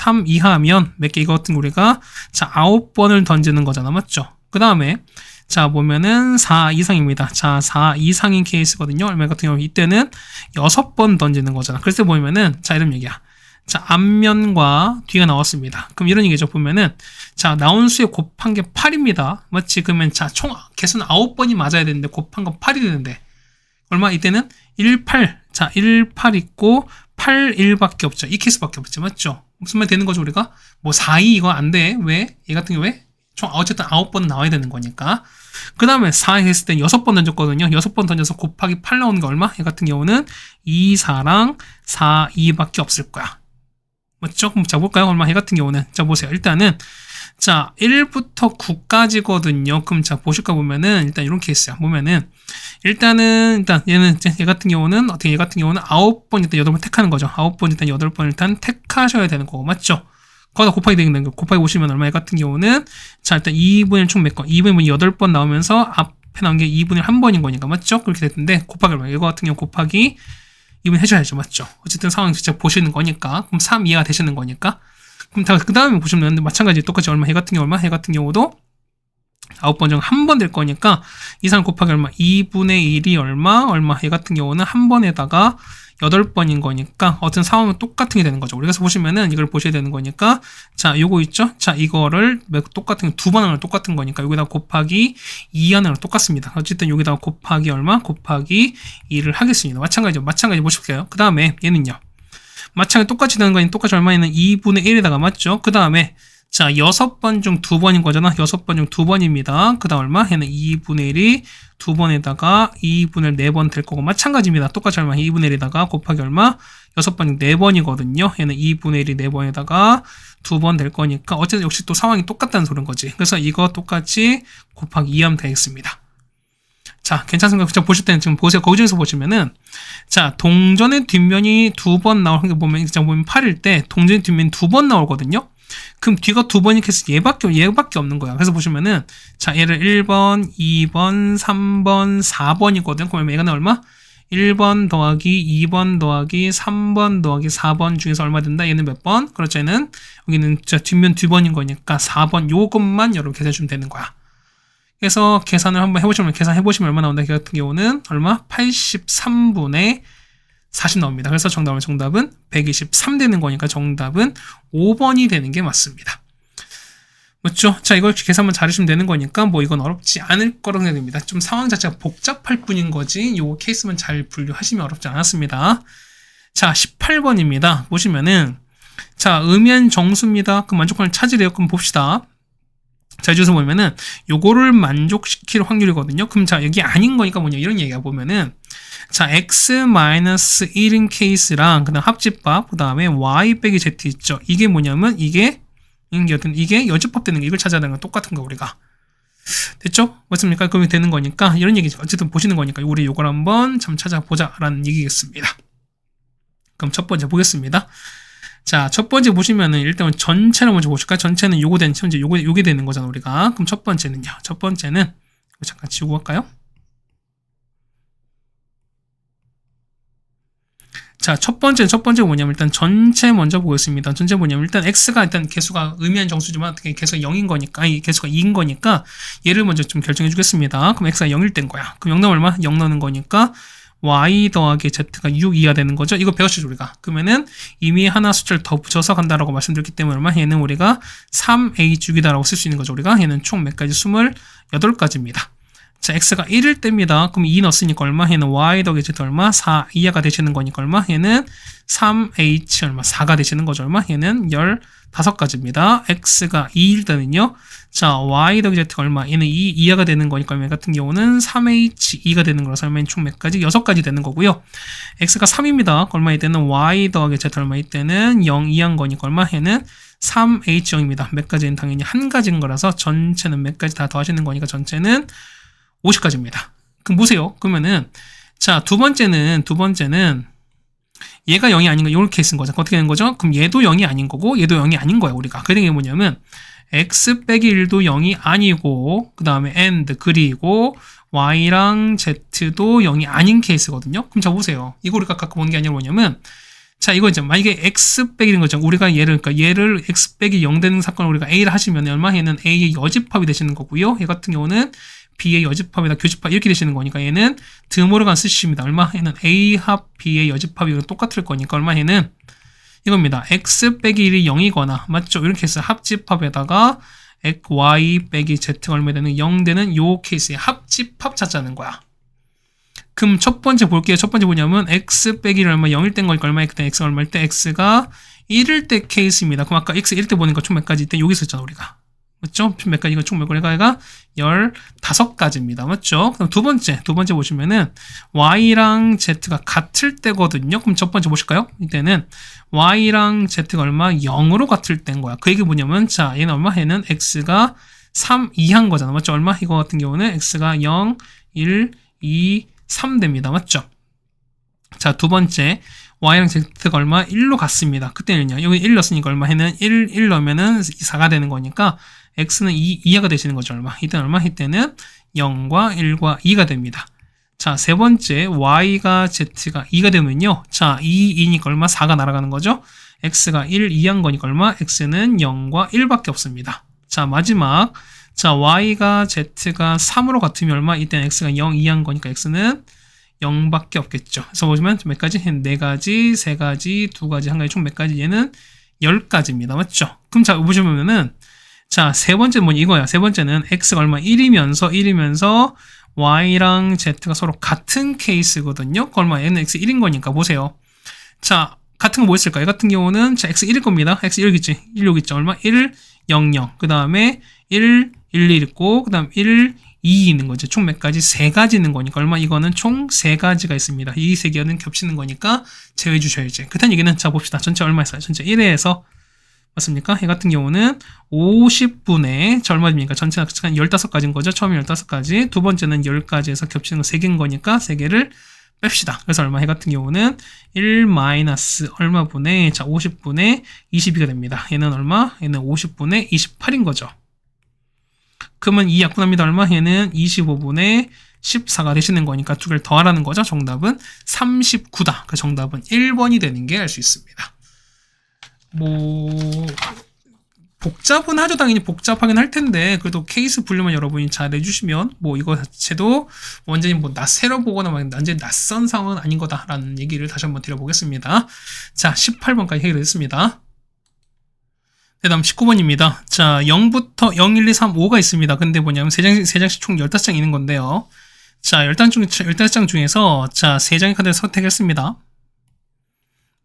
몇 개 이거 같은 거 우리가, 자, 9번을 던지는 거잖아. 맞죠? 그 다음에, 자, 보면은 4 이상입니다. 자, 4 이상인 케이스거든요. 얼마 같은 경우 이때는 6번 던지는 거잖아. 그래서 보면은, 자, 이런 얘기야. 자, 앞면과 뒤가 나왔습니다. 그럼 이런 얘기죠. 보면은, 자, 나온 수에 곱한 게 8입니다. 맞지? 그러면, 자, 총 개수는 9번이 맞아야 되는데, 곱한 건 8이 되는데, 얼마? 이때는 1, 8. 자, 1, 8 있고, 8, 1밖에 없죠. 이 케이스밖에 없죠. 맞죠? 무슨 말 되는 거죠, 우리가? 뭐, 4, 2 이거 안 돼. 왜? 얘 같은 경우에? 총, 어쨌든 9번 나와야 되는 거니까. 그 다음에 4 했을 땐 6번 던졌거든요. 6번 던져서 곱하기 8 나오는 게 얼마? 얘 같은 경우는 2, 4랑 4, 2밖에 없을 거야. 맞죠? 그럼 자, 볼까요? 얼마? 얘 같은 경우는. 자, 보세요. 일단은, 자, 1부터 9까지거든요. 그럼 자, 보실까 보면은, 일단 이런 케이스야. 보면은, 일단 얘 같은 경우는, 어떻게 얘 같은 경우는 9번 일단 8번 택하는 거죠. 9번 일단 8번 일단 택하셔야 되는 거고. 맞죠? 거기다 곱하기 되는 거. 곱하기 보시면 얼마? 얘 같은 경우는, 자, 일단 2분의 1 총 몇 건? 2분의 1 8번 나오면서 앞에 나온 게 2분의 1 한 번인 거니까. 맞죠? 그렇게 됐는데, 곱하기 얼마? 이거 같은 경우 곱하기 2분 해줘야죠. 맞죠? 어쨌든 상황 직접 보시는 거니까. 그럼 3 이해가 되시는 거니까. 그럼 그 다음에 보시면 마찬가지 똑같이 얼마? 얘 같은 경우 얼마? 얘 같은 경우도 9번 중 한 번 될 거니까 이상 곱하기 얼마? 2분의 1이 얼마? 얘 같은 경우는 한 번에다가 8번인 거니까 어떤 상황은 똑같은 게 되는 거죠. 그래서 보시면은 이걸 보셔야 되는 거니까 자, 요거 있죠? 자, 이거를 똑같은 두 번 하는 똑같은 거니까 여기다 곱하기 2 하는 똑같습니다. 어쨌든 여기다가 곱하기 얼마? 곱하기 2를 하겠습니다. 마찬가지 보실게요. 그 다음에 얘는요. 마찬가지 똑같이 되는 거니 똑같이 얼마에는 2분의 1에다가 맞죠? 그 다음에 자, 6번 중 2번인 거잖아. 6번 중 2번입니다. 그 다음 얼마? 얘는 2분의 1이 2번에다가 2분의 4번 될 거고 마찬가지입니다. 똑같이 얼마? 2분의 1에다가 곱하기 얼마? 6번 중 4번이거든요. 얘는 2분의 1이 4번에다가 2번 될 거니까 어쨌든 역시 또 상황이 똑같다는 소리인 거지. 그래서 이거 똑같이 곱하기 2 하면 되겠습니다. 자, 괜찮습니까? 자, 보실 때는 지금 보세요. 거기 중에서 보시면은, 자, 동전의 뒷면이 2번 나오는 게 보면, 자, 보면 8일 때, 동전의 뒷면이 2번 나오거든요? 그럼 뒤가 2번이 해서 얘밖에 없는 거야. 그래서 보시면은, 자, 얘를 1번, 2번, 3번, 4번이거든. 그럼 얘가 얼마? 1번 더하기 2번 더하기 3번 더하기 4번 중에서 얼마 된다? 얘는 몇 번? 그렇죠. 얘는, 여기는 자, 뒷면 2번인 거니까 4번 요것만 여러분 계산해 주면 되는 거야. 그래서 계산을 한번 계산해보시면 얼마 나온다? 그 같은 경우는 얼마? 83분의 40 나옵니다. 그래서 정답은 123 되는 거니까 정답은 5번이 되는 게 맞습니다. 맞죠? 자, 이걸 계산만 잘하시면 되는 거니까 뭐 이건 어렵지 않을 거라고 생각됩니다. 좀 상황 자체가 복잡할 뿐인 거지 요 케이스만 잘 분류하시면 어렵지 않았습니다. 자, 18번입니다. 보시면은 자, 음연 정수입니다. 그럼 만족하는 찾으래요. 그럼 봅시다. 자, 여기서 보면은 요거를 만족시킬 확률이거든요. 그럼 자, 여기 아닌 거니까 뭐냐 이런 얘기가 보면은 자, x-1인 케이스랑 그다음 합집합 그다음에 y 빼기 z 있죠. 이게 뭐냐면 이게 여집합 되는 게 이걸 찾아야 되는 건 똑같은 거 우리가. 됐죠? 맞습니까? 그러면 되는 거니까 이런 얘기죠. 어쨌든 보시는 거니까 우리 요걸 한번 참 찾아보자라는 얘기겠습니다. 그럼 첫 번째 보겠습니다. 자, 첫 번째 보시면은 일단 전체를 먼저 보실까요? 전체는 요게 되는 거잖아, 우리가. 그럼 첫 번째는요. 첫 번째는 잠깐 지우고 갈까요? 자, 첫 번째 뭐냐면 일단 전체 먼저 보겠습니다. 전체 뭐냐면 일단 x가 일단 개수가 의미한 정수지만 어떻게 개수가 0인 거니까, 아니 개수가 2인 거니까 얘를 먼저 좀 결정해 주겠습니다. 그럼 x가 0일 땐 거야. 그럼 0 넣으면 얼마? 0 넣는 거니까 y 더하기 z가 6 이하 되는 거죠. 이거 배웠죠, 우리가. 그러면은 이미 하나 숫자를 더 붙여서 간다라고 말씀드렸기 때문에 얼마? 얘는 우리가 3a 주기다라고 쓸 수 있는 거죠. 우리가 얘는 총 몇 가지? 28가지입니다. 자, x가 1일 때입니다. 그럼 2 넣었으니까 얼마? 얘는 y 더하기 z 얼마? 4 이하가 되시는 거니까 얼마? 얘는 3h 얼마? 4가 되시는 거죠. 얼마? 얘는 15가지입니다. x가 2일 때는요. 자, y 더하기 z가 얼마? 얘는 2 이하가 되는 거니까 얘 같은 경우는 3h2가 되는 거라서 얼마? 총 몇 가지? 6가지 되는 거고요. x가 3입니다. 얼마일 때는 y 더하기 z 얼마일 때는 0 이하인 거니까 얼마? 얘는 3h0입니다. 몇 가지는 당연히 한 가지인 거라서 전체는 몇 가지 다 더하시는 거니까 전체는 50가지입니다. 그럼 보세요. 그러면은 자, 두 번째는 얘가 0이 아닌 거 이렇게 쓴 거죠. 어떻게 되는 거죠? 그럼 얘도 0이 아닌 거고 얘도 0이 아닌 거야, 우리가. 그게 뭐냐면 x 빼기 1도 0이 아니고 그다음에 and 그리고 y랑 z도 0이 아닌 케이스거든요. 그럼 자 보세요. 이거 우리가 갖고 본 게 아니라 뭐냐면 자, 이거 이제 만약에 x 빼기는 거죠. 우리가 얘를 x 빼기 0 되는 사건을 우리가 a를 하시면 얼마? 얘는 a의 여집합이 되시는 거고요. 얘 같은 경우는 b의 여집합이다 교집합 이렇게 되시는 거니까 얘는 드모르간 쓰십니다. 얼마? 얘는 a 합 b의 여집합이 똑같을 거니까 얼마? 얘는 이겁니다. x 빼기 1이 0이거나 맞죠? 이렇게 해서 합집합에다가 y 빼기 z가 얼마 되는 0 되는 요 케이스의 합집합 찾자는 거야. 그럼 첫 번째 볼게요. 첫 번째 뭐냐면 x 빼기 1 얼마 0일 땐 거니까 얼마일 때 x가 얼마일 때 x가 1일 때 케이스입니다. 그럼 아까 x 1일 때 보니까 총 몇 가지 때 여기 있었잖아 우리가. 맞죠? 몇 가지, 이거 총 몇 가지가 15가지입니다. 맞죠? 그럼 두 번째 보시면은 y랑 z가 같을 때거든요. 그럼 첫 번째 보실까요? 이때는 y랑 z가 얼마? 0으로 같을 때인 거야. 그 얘기 뭐냐면 자, 얘는 얼마? 얘는 x가 3 이하인 거잖아. 맞죠? 얼마? 이거 같은 경우는 x가 0, 1, 2, 3 됩니다. 맞죠? 자, 두 번째 y랑 z가 얼마? 1로 같습니다. 그때는요. 여기 1 넣었으니까 얼마? 얘는 1 넣으면은 4가 되는 거니까 x는 2 이하가 되시는 거죠. 얼마? 이때는 얼마? 이때는 0과 1과 2가 됩니다. 자, 세 번째 y가 z가 2가 되면요. 자, 2니까 얼마? 4가 날아가는 거죠. x가 1 이하인 거니까 얼마? x는 0과 1밖에 없습니다. 자, 마지막 자, y가 z가 3으로 같으면 얼마? 이때는 x가 0 이하인 거니까 x는 0밖에 없겠죠. 그래서 보시면 몇 가지? 4가지, 3가지, 2가지, 1가지 총 몇 가지? 얘는 10가지입니다. 맞죠? 그럼 자, 보시면은 자, 세 번째는 뭐냐 이거야. 세 번째는 x가 얼마? 1이면서 y랑 z가 서로 같은 케이스거든요. 그 얼마? 얘는 x 1인 거니까 보세요. 자, 같은 거 뭐 있을까? 이 같은 경우는 자, x 1일 겁니다. x 1 있지? 1 여기 있죠. 얼마? 1, 0, 0. 그 다음에 1, 1, 1 있고 그 다음 1, 2 있는 거죠. 총 몇 가지? 3가지 있는 거니까 얼마? 이거는 총 3가지가 있습니다. 이 3개는 겹치는 거니까 제외해 주셔야지. 그렇다는 얘기는 자 봅시다. 전체 얼마 있어요? 전체 1회에서 맞습니까? 이 같은 경우는 50분의 자 얼마입니까? 전체가 15가지인 거죠. 처음에 15가지, 두 번째는 10가지에서 겹치는 거 3개인 거니까 3개를 뺍시다. 그래서 얼마? 이 같은 경우는 1 마이너스 얼마분의 자 50분의 22가 됩니다. 얘는 얼마? 얘는 50분의 28인 거죠. 그러면 이 약분합니다. 얼마? 얘는 25분의 14가 되시는 거니까 두 개를 더하라는 거죠. 정답은 39다. 그 정답은 1번이 되는 게 알 수 있습니다. 뭐 복잡은 하죠. 당연히 복잡하긴 할 텐데 그래도 케이스 분류만 여러분이 잘 해주시면 뭐 이거 자체도 완전히 뭐 새로 보거나 완전히 낯선 상황은 아닌 거다라는 얘기를 다시 한번 드려보겠습니다. 자, 18번까지 해결했습니다. 네, 다음 19번입니다. 자, 0부터 0, 1, 2, 3, 5가 있습니다. 근데 뭐냐면 3장씩 총 15장 있는 건데요. 자, 15장 중에서 자, 3장의 카드를 선택했습니다.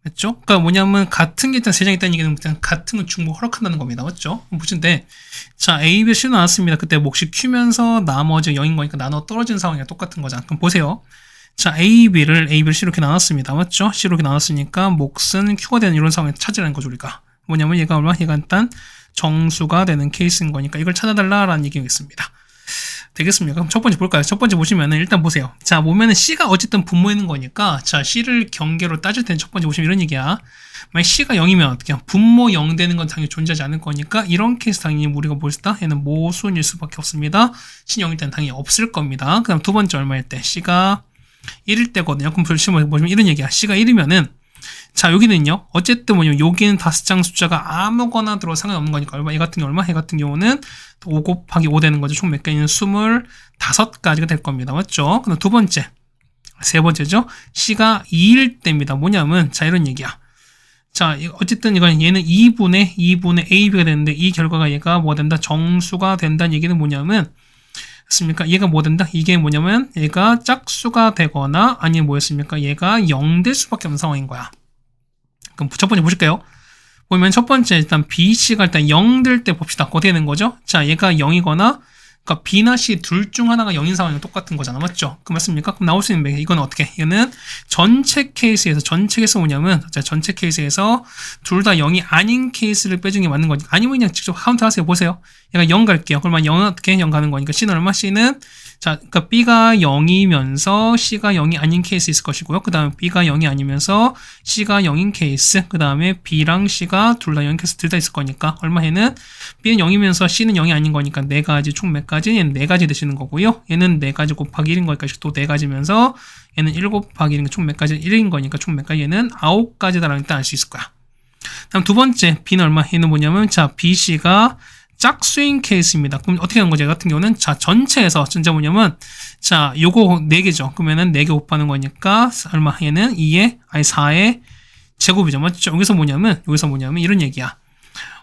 맞죠? 그러니까 뭐냐면 같은 게 일단 3장 있다는 얘기는 일단 같은 걸 중복 허락한다는 겁니다. 맞죠? 보시는데 자, A, B, C로 나왔습니다. 그때 몫이 Q면서 나머지 0인 거니까 나눠 떨어진 상황이랑 똑같은 거잖아. 그럼 보세요. 자, A, B를 C로 이렇게 나눴습니다. 맞죠? C로 이렇게 나눴으니까 몫은 Q가 되는 이런 상황을 찾으라는 거죠, 우리가. 뭐냐면 얘가 얼마? 얘가 일단 정수가 되는 케이스인 거니까 이걸 찾아달라라는 얘기겠습니다. 되겠습니까? 그럼 첫 번째 볼까요? 첫 번째 보시면은 일단 보세요. 자, 보면은 C가 어쨌든 분모있는 거니까 자, C를 경계로 따질 때는 첫 번째 보시면 이런 얘기야. 만약 C가 0이면 어떻게 분모 0 되는 건 당연히 존재하지 않을 거니까 이런 케이스 당연히 우리가 볼 수 있다. 얘는 모순일 수밖에 없습니다. C 0일 때는 당연히 없을 겁니다. 그 다음 두 번째 얼마일 때? C가 1일 때거든요. 그럼 보시면 이런 얘기야. C가 1이면은 자, 여기는요. 어쨌든 뭐냐면 여기는 5장 숫자가 아무거나 들어도 상관없는 거니까 얼마? 얘 같은 경우 얼마? 얘 같은 경우는 5 곱하기 5 되는 거죠. 총 몇 개는 25가지가 될 겁니다. 맞죠? 그다음 두 번째. 세 번째죠. C가 2일 때입니다. 뭐냐면 자, 이런 얘기야. 자, 어쨌든 이건 얘는 2분의 AB가 되는데 이 결과가 얘가 뭐가 된다? 정수가 된다는 얘기는 뭐냐면 됐습니까? 얘가 뭐 된다? 이게 뭐냐면 얘가 짝수가 되거나 아니면 뭐였습니까? 얘가 0 될 수밖에 없는 상황인 거야. 그럼 첫 번째 보실게요. 보면 첫 번째 일단 B, C가 일단 0 될 때 봅시다. 어떻게 되는 거죠? 자, 얘가 0이거나 그러니까 B나 C 둘 중 하나가 0인 상황이랑 똑같은 거잖아. 맞죠? 그 맞습니까? 그럼 나올 수 있는 이건 어떻게? 이거는 전체 케이스에서 뭐냐면 자, 전체 케이스에서 둘 다 0이 아닌 케이스를 빼주는 게 맞는 거니까 아니면 그냥 직접 카운트 하세요. 보세요. 얘가 0 갈게요. 그러면 0은 어떻게? 0 가는 거니까 C는 얼마? C는 자, 그러니까 B가 0이면서 C가 0이 아닌 케이스 있을 것이고요. 그 다음에 B가 0이 아니면서 C가 0인 케이스. 그 다음에 B랑 C가 둘 다 0인 케이스 둘 다 있을 거니까 얼마 얘는 B는 0이면서 C는 0이 아닌 거니까 4가지 총 몇 가지? 얘는 4가지 되시는 거고요. 얘는 4가지 곱하기 1인 거니까 또 4가지면서 얘는 1 곱하기 1인 총 몇 가지? 1인 거니까 총 몇 가지? 얘는 9가지다라는 일단 알 수 있을 거야. 다음 두 번째 B는 얼마? 얘는 뭐냐면 자 B, C가 짝수인 케이스입니다. 그럼 어떻게 하는 거죠? 얘 같은 경우는 자 전체에서 진짜 뭐냐면 자 요거 4개죠. 그러면은 4개 곱하는 거니까 얼마? 얘는 4의 제곱이죠. 맞죠? 여기서 뭐냐면 이런 얘기야.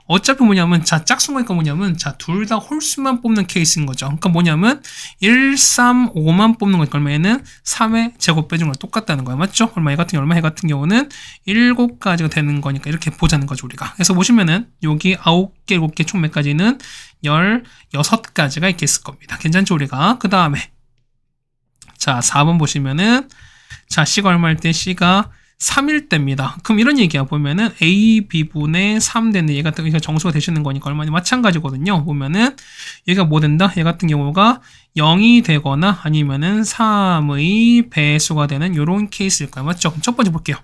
어차피 뭐냐면 자 짝수인 거니까 뭐냐면 자 둘 다 홀수만 뽑는 케이스인 거죠. 그러니까 뭐냐면 1, 3, 5만 뽑는 거니까 얼마? 얘는 3의 제곱 빼준 거랑 똑같다는 거야. 맞죠? 얼마? 얘 같은 경우는 7가지가 되는 거니까 이렇게 보자는 거죠, 우리가. 그래서 보시면은 여기 9개, 7개 총 몇 가지는 16가지가 이렇게 있을 겁니다. 괜찮죠, 우리가? 그 다음에 자 4번 보시면은 자 C가 얼마일 때? C가 3일 때입니다. 그럼 이런 얘기야. 보면은 A, B분의 3 되는 얘가 정수가 되시는 거니까 얼마나 마찬가지거든요. 보면은 얘가 뭐 된다? 얘 같은 경우가 0이 되거나 아니면은 3의 배수가 되는 이런 케이스일 거야. 맞죠? 그럼 첫 번째 볼게요.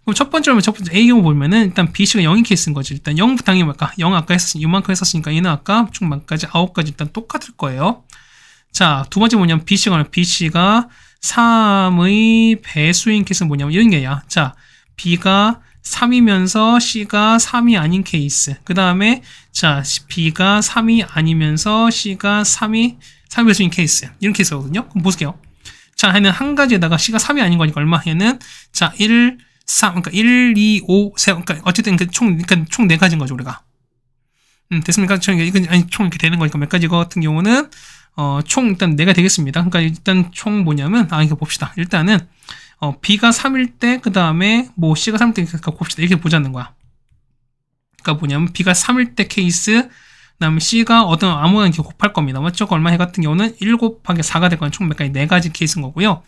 그럼 첫 번째 A 경우 보면은 일단 BC가 0인 케이스인 거지. 일단 0 당연히 뭘까? 0 아까 이만큼 했었으니까 얘는 아까 총 만까지 9가지 일단 똑같을 거예요. 자, 두 번째 뭐냐면 BC가 3의 배수인 케이스는 뭐냐면 이런 게야. 자, B가 3이면서 C가 3이 아닌 케이스. 그 다음에 자, B가 3이 아니면서 C가 3이 배수인 케이스. 이런 케이스거든요. 그럼 보세요. 자, 얘는 한 가지에다가 C가 3이 아닌 거니까 얼마? 얘는 자, 1, 3, 그러니까 1, 2, 5, 3, 그러니까 어쨌든 총 4가지인 거죠, 우리가. 됐습니까? 총 이렇게 되는 거니까 몇 가지 같은 경우는 총 일단 4가 되겠습니다. 그러니까 일단 총 뭐냐면 이거 봅시다. 일단은 B가 3일 때 그 다음에 뭐 C가 3일 때 봅시다. 이렇게 보자는 거야. 그러니까 뭐냐면 B가 3일 때 케이스, 그 다음에 C가 아무거나 이렇게 곱할 겁니다. 맞죠? 얼마 해 같은 경우는 1 곱하기 4가 되거나 총 몇 가지 4가지 케이스인 거고요.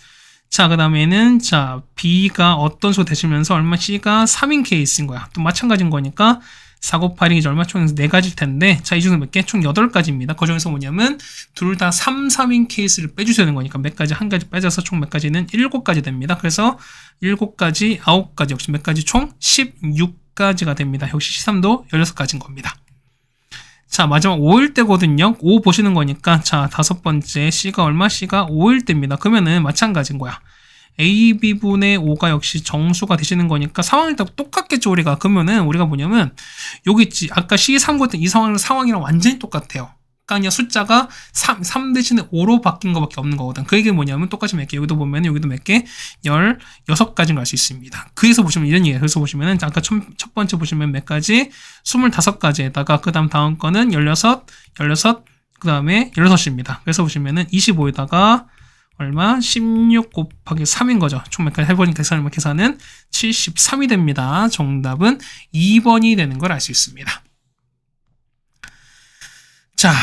자, 그 다음에는 자 B가 어떤 수가 되시면서 얼마? C가 3인 케이스인 거야. 또 마찬가지인 거니까 4 곱하기 1이 얼마? 총 4가지일 텐데 자, 이 중에서 몇 개? 총 8가지입니다. 그 중에서 뭐냐면 둘 다 3, 3인 케이스를 빼주셔야 되는 거니까 몇 가지? 한 가지 빼줘서 총 몇 가지는 7가지 됩니다. 그래서 7가지, 9가지 역시 몇 가지? 총 16가지가 됩니다. 역시 C3도 16가지인 겁니다. 자, 마지막 5일 때거든요. 5 보시는 거니까 자, 다섯 번째 C가 얼마? C가 5일 때입니다. 그러면은 마찬가지인 거야. A, B분의 5가 역시 정수가 되시는 거니까 상황이 다 똑같겠죠, 우리가. 그러면은 우리가 뭐냐면 여기 있지. 아까 C3 같은 이 상황이랑 완전히 똑같아요. 그러니까 그냥 숫자가 3 대신에 5로 바뀐 거밖에 없는 거거든. 그 얘기는 뭐냐면 똑같이 몇 개. 여기도 보면 여기도 몇 개? 16가지를 알 수 있습니다. 그래서 보시면 이런 얘기예요. 그래서 보시면은 아까 첫 번째 보시면 몇 가지? 25가지에다가 다음 거는 16, 그 다음에 16입니다. 그래서 보시면은 25에다가 얼마? 16 곱하기 3인 거죠. 총 몇 가지 해보니까 계산은 73이 됩니다. 정답은 2번이 되는 걸 알 수 있습니다. 자,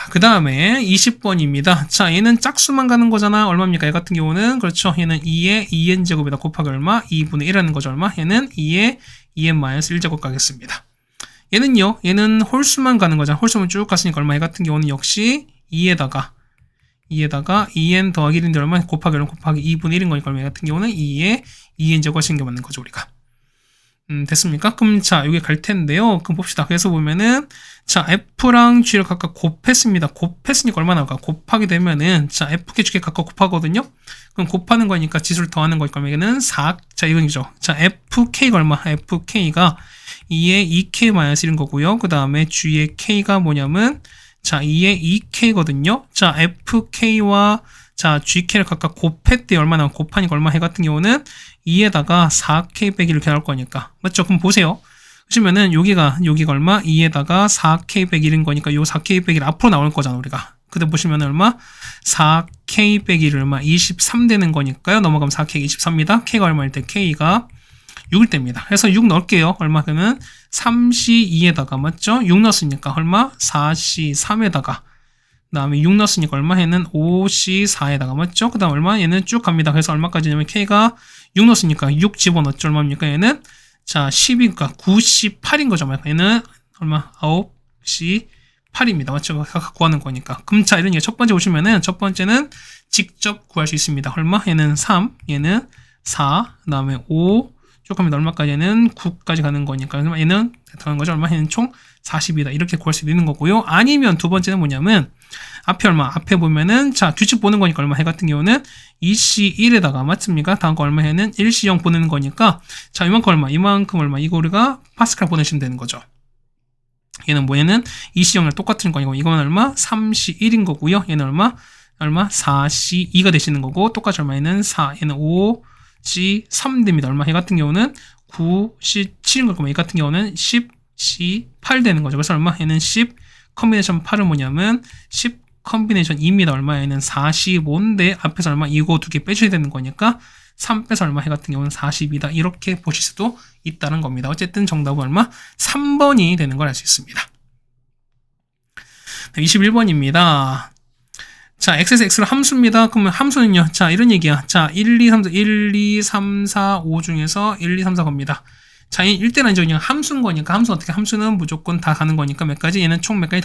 그 다음에 20번입니다. 자, 얘는 짝수만 가는 거잖아. 얼마입니까? 얘 같은 경우는 그렇죠. 얘는 2의 2n제곱에다 곱하기 얼마? 2분의 1하는 거죠. 얼마? 얘는 2의 2n-1제곱 가겠습니다. 얘는 홀수만 가는 거잖아. 홀수만 쭉 갔으니까 얼마? 얘 같은 경우는 역시 2에다가 2n 더하기 1인데 얼마? 곱하기 2분의 1인 거니까 얼마? 얘 같은 경우는 2의 2n제곱이 생겨맞는 거죠, 우리가. 됐습니까? 그럼 자, 여기 갈 텐데요. 그럼 봅시다. 그래서 보면은 자, F랑 G를 각각 곱했습니다. 곱했으니까 얼마 나올까? 곱하게 되면은 자, Fk, Gk 각각 곱하거든요. 그럼 곱하는 거니까 지수를 더하는 거니까 여기는 4. 자, 이건이죠. 자, FK가 얼마? FK가 2의 2K-1인 거고요. 그 다음에 G의 K가 뭐냐면 자, 2의 2K거든요. 자, FK와 자, GK를 각각 곱했대요. 얼마나 곱하니까 얼마 해 같은 경우는 2에다가 4K 빼기 이렇게 나올 거니까. 맞죠? 그럼 보세요. 보시면은 여기가 얼마? 2에다가 4K 빼기 1인 거니까 요 4K 빼기를 앞으로 나올 거잖아, 우리가. 그때 보시면 얼마? 4K 빼기 1을 얼마? 23 되는 거니까요. 넘어가면 4K 24입니다. K가 얼마일 때? K가 6일 때입니다. 그래서 6 넣을게요. 얼마? 그러면 3C2에다가 맞죠? 6 넣었으니까 얼마? 4C3에다가 그 다음에 6 넣었으니까 얼마? 얘는 5C4에다가 맞죠? 그 다음 얼마? 얘는 쭉 갑니다. 그래서 얼마까지냐면 K가 6 넣었으니까 6 집어넣었죠. 얼마입니까? 얘는 자 10이니까 98인 거죠. 얘는 얼마? 9C8입니다. 맞죠? 각각 구하는 거니까. 그럼 자 이런 게 첫 번째 보시면은 첫 번째는 직접 구할 수 있습니다. 얼마? 얘는 3, 얘는 4, 그 다음에 5, 쭉 가면 얼마까지? 얘는 9까지 가는 거니까. 얘는 더하는 거죠. 얼마? 얘는 총 40이다. 이렇게 구할 수 있는 거고요. 아니면 두 번째는 뭐냐면 앞에 얼마? 앞에 보면은 자 규칙 보는 거니까 얼마? 해 같은 경우는 2C1에다가 맞습니까? 다음 거 얼마? 해는 1C0 보내는 거니까 자 이만큼 얼마? 이만큼 얼마? 이거 우리가 파스칼 보내시면 되는 거죠. 얘는 뭐 얘는 2C0을 똑같은 거니까 이건 얼마? 3C1인 거고요. 얘는 얼마? 4C2가 되시는 거고 똑같이 얼마? 얘는 4, 얘는 5C3 됩니다. 얼마? 얘 같은 경우는 9C7인 걸 거면 얘 같은 경우는 10C8 되는 거죠. 그래서 얼마? 얘는 10 컨비네이션 8은 뭐냐면 10 컨비네이션 2입니다. 얼마? 얘는 45인데 앞에서 얼마? 이거 두 개 빼줘야 되는 거니까 3 빼서 얼마? 해 같은 경우는 40이다. 이렇게 보실 수도 있다는 겁니다. 어쨌든 정답은 얼마? 3번이 되는 걸 알 수 있습니다. 21번입니다. 자, x에서 x를 함수입니다. 그러면 함수는요. 자, 이런 얘기야. 자, 1, 2, 3, 4, 1, 2, 3, 4, 5 중에서 1, 2, 3, 4 겁니다. 자, 1대는 이제 그냥 함수인 거니까 함수 어떻게 함수는 무조건 다 가는 거니까 몇 가지? 얘는 총 몇 가지?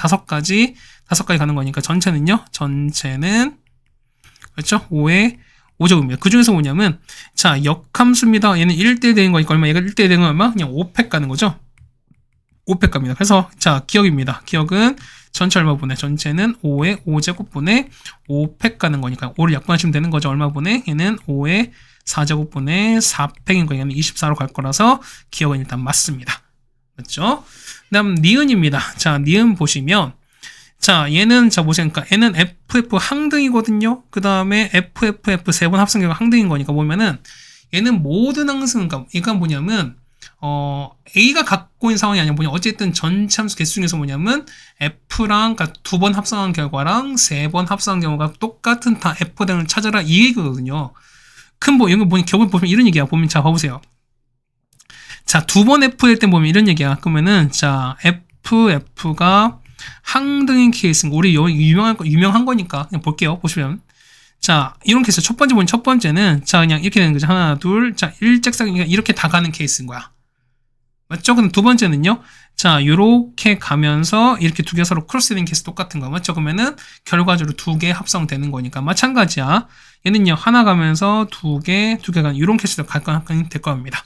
5가지 가는 거니까 전체는요. 전체는 그렇죠? 5의 5제곱입니다. 그 중에서 뭐냐면 자, 역함수입니다. 얘는 1대 되는 거니까 얼마? 얘가 1대 되는 건 얼마? 그냥 5팩 가는 거죠. 5팩 갑니다. 그래서 자, 기억입니다. 기억은 전체 얼마 분의 전체는 5의 5제곱분의 5팩 가는 거니까 5를 약분하시면 되는 거죠. 얼마 분의 얘는 5의 4제곱분의 4팩인 거니까 24로 갈 거라서 기억은 일단 맞습니다. 맞죠? 그 다음 니은입니다. 자, 니은 보시면 자, 얘는 자 보세요. 그러니까 얘는 FF 항등이거든요. 그 다음에 FFF 세 번 합성 결과 항등인 거니까 보면은 얘는 모든 항승 그러니까 뭐냐면 A가 갖고 있는 상황이 아니라 뭐냐 어쨌든 전체 함수 개수 중에서 뭐냐면 F랑 그러니까 2번 합성한 결과랑 3번 합성한 경우가 똑같은 다 F 등을 찾아라 이 얘기거든요. 큰 뭐 이거 보니 결국 보면 이런 얘기야. 보면 자 봐보세요. 자, 2번 F일 때 보면 이런 얘기야. 그러면은 자 FF가 항등인 케이스는 우리 유명한 거니까 그냥 볼게요. 보시면 자 이런 케이스 첫 번째 보면 첫 번째는 자 그냥 이렇게 되는 거죠. 하나 둘 자 일직선 이렇게 다 가는 케이스인 거야. 맞죠? 근데 두 번째는요. 자 요렇게 가면서 이렇게 두 개 서로 크로스되는 케이스 똑같은 거 맞죠? 그러면은 결과적으로 두 개 합성되는 거니까 마찬가지야. 얘는요 하나 가면서 두 개 가는 이런 케이스로 갈 겁니다.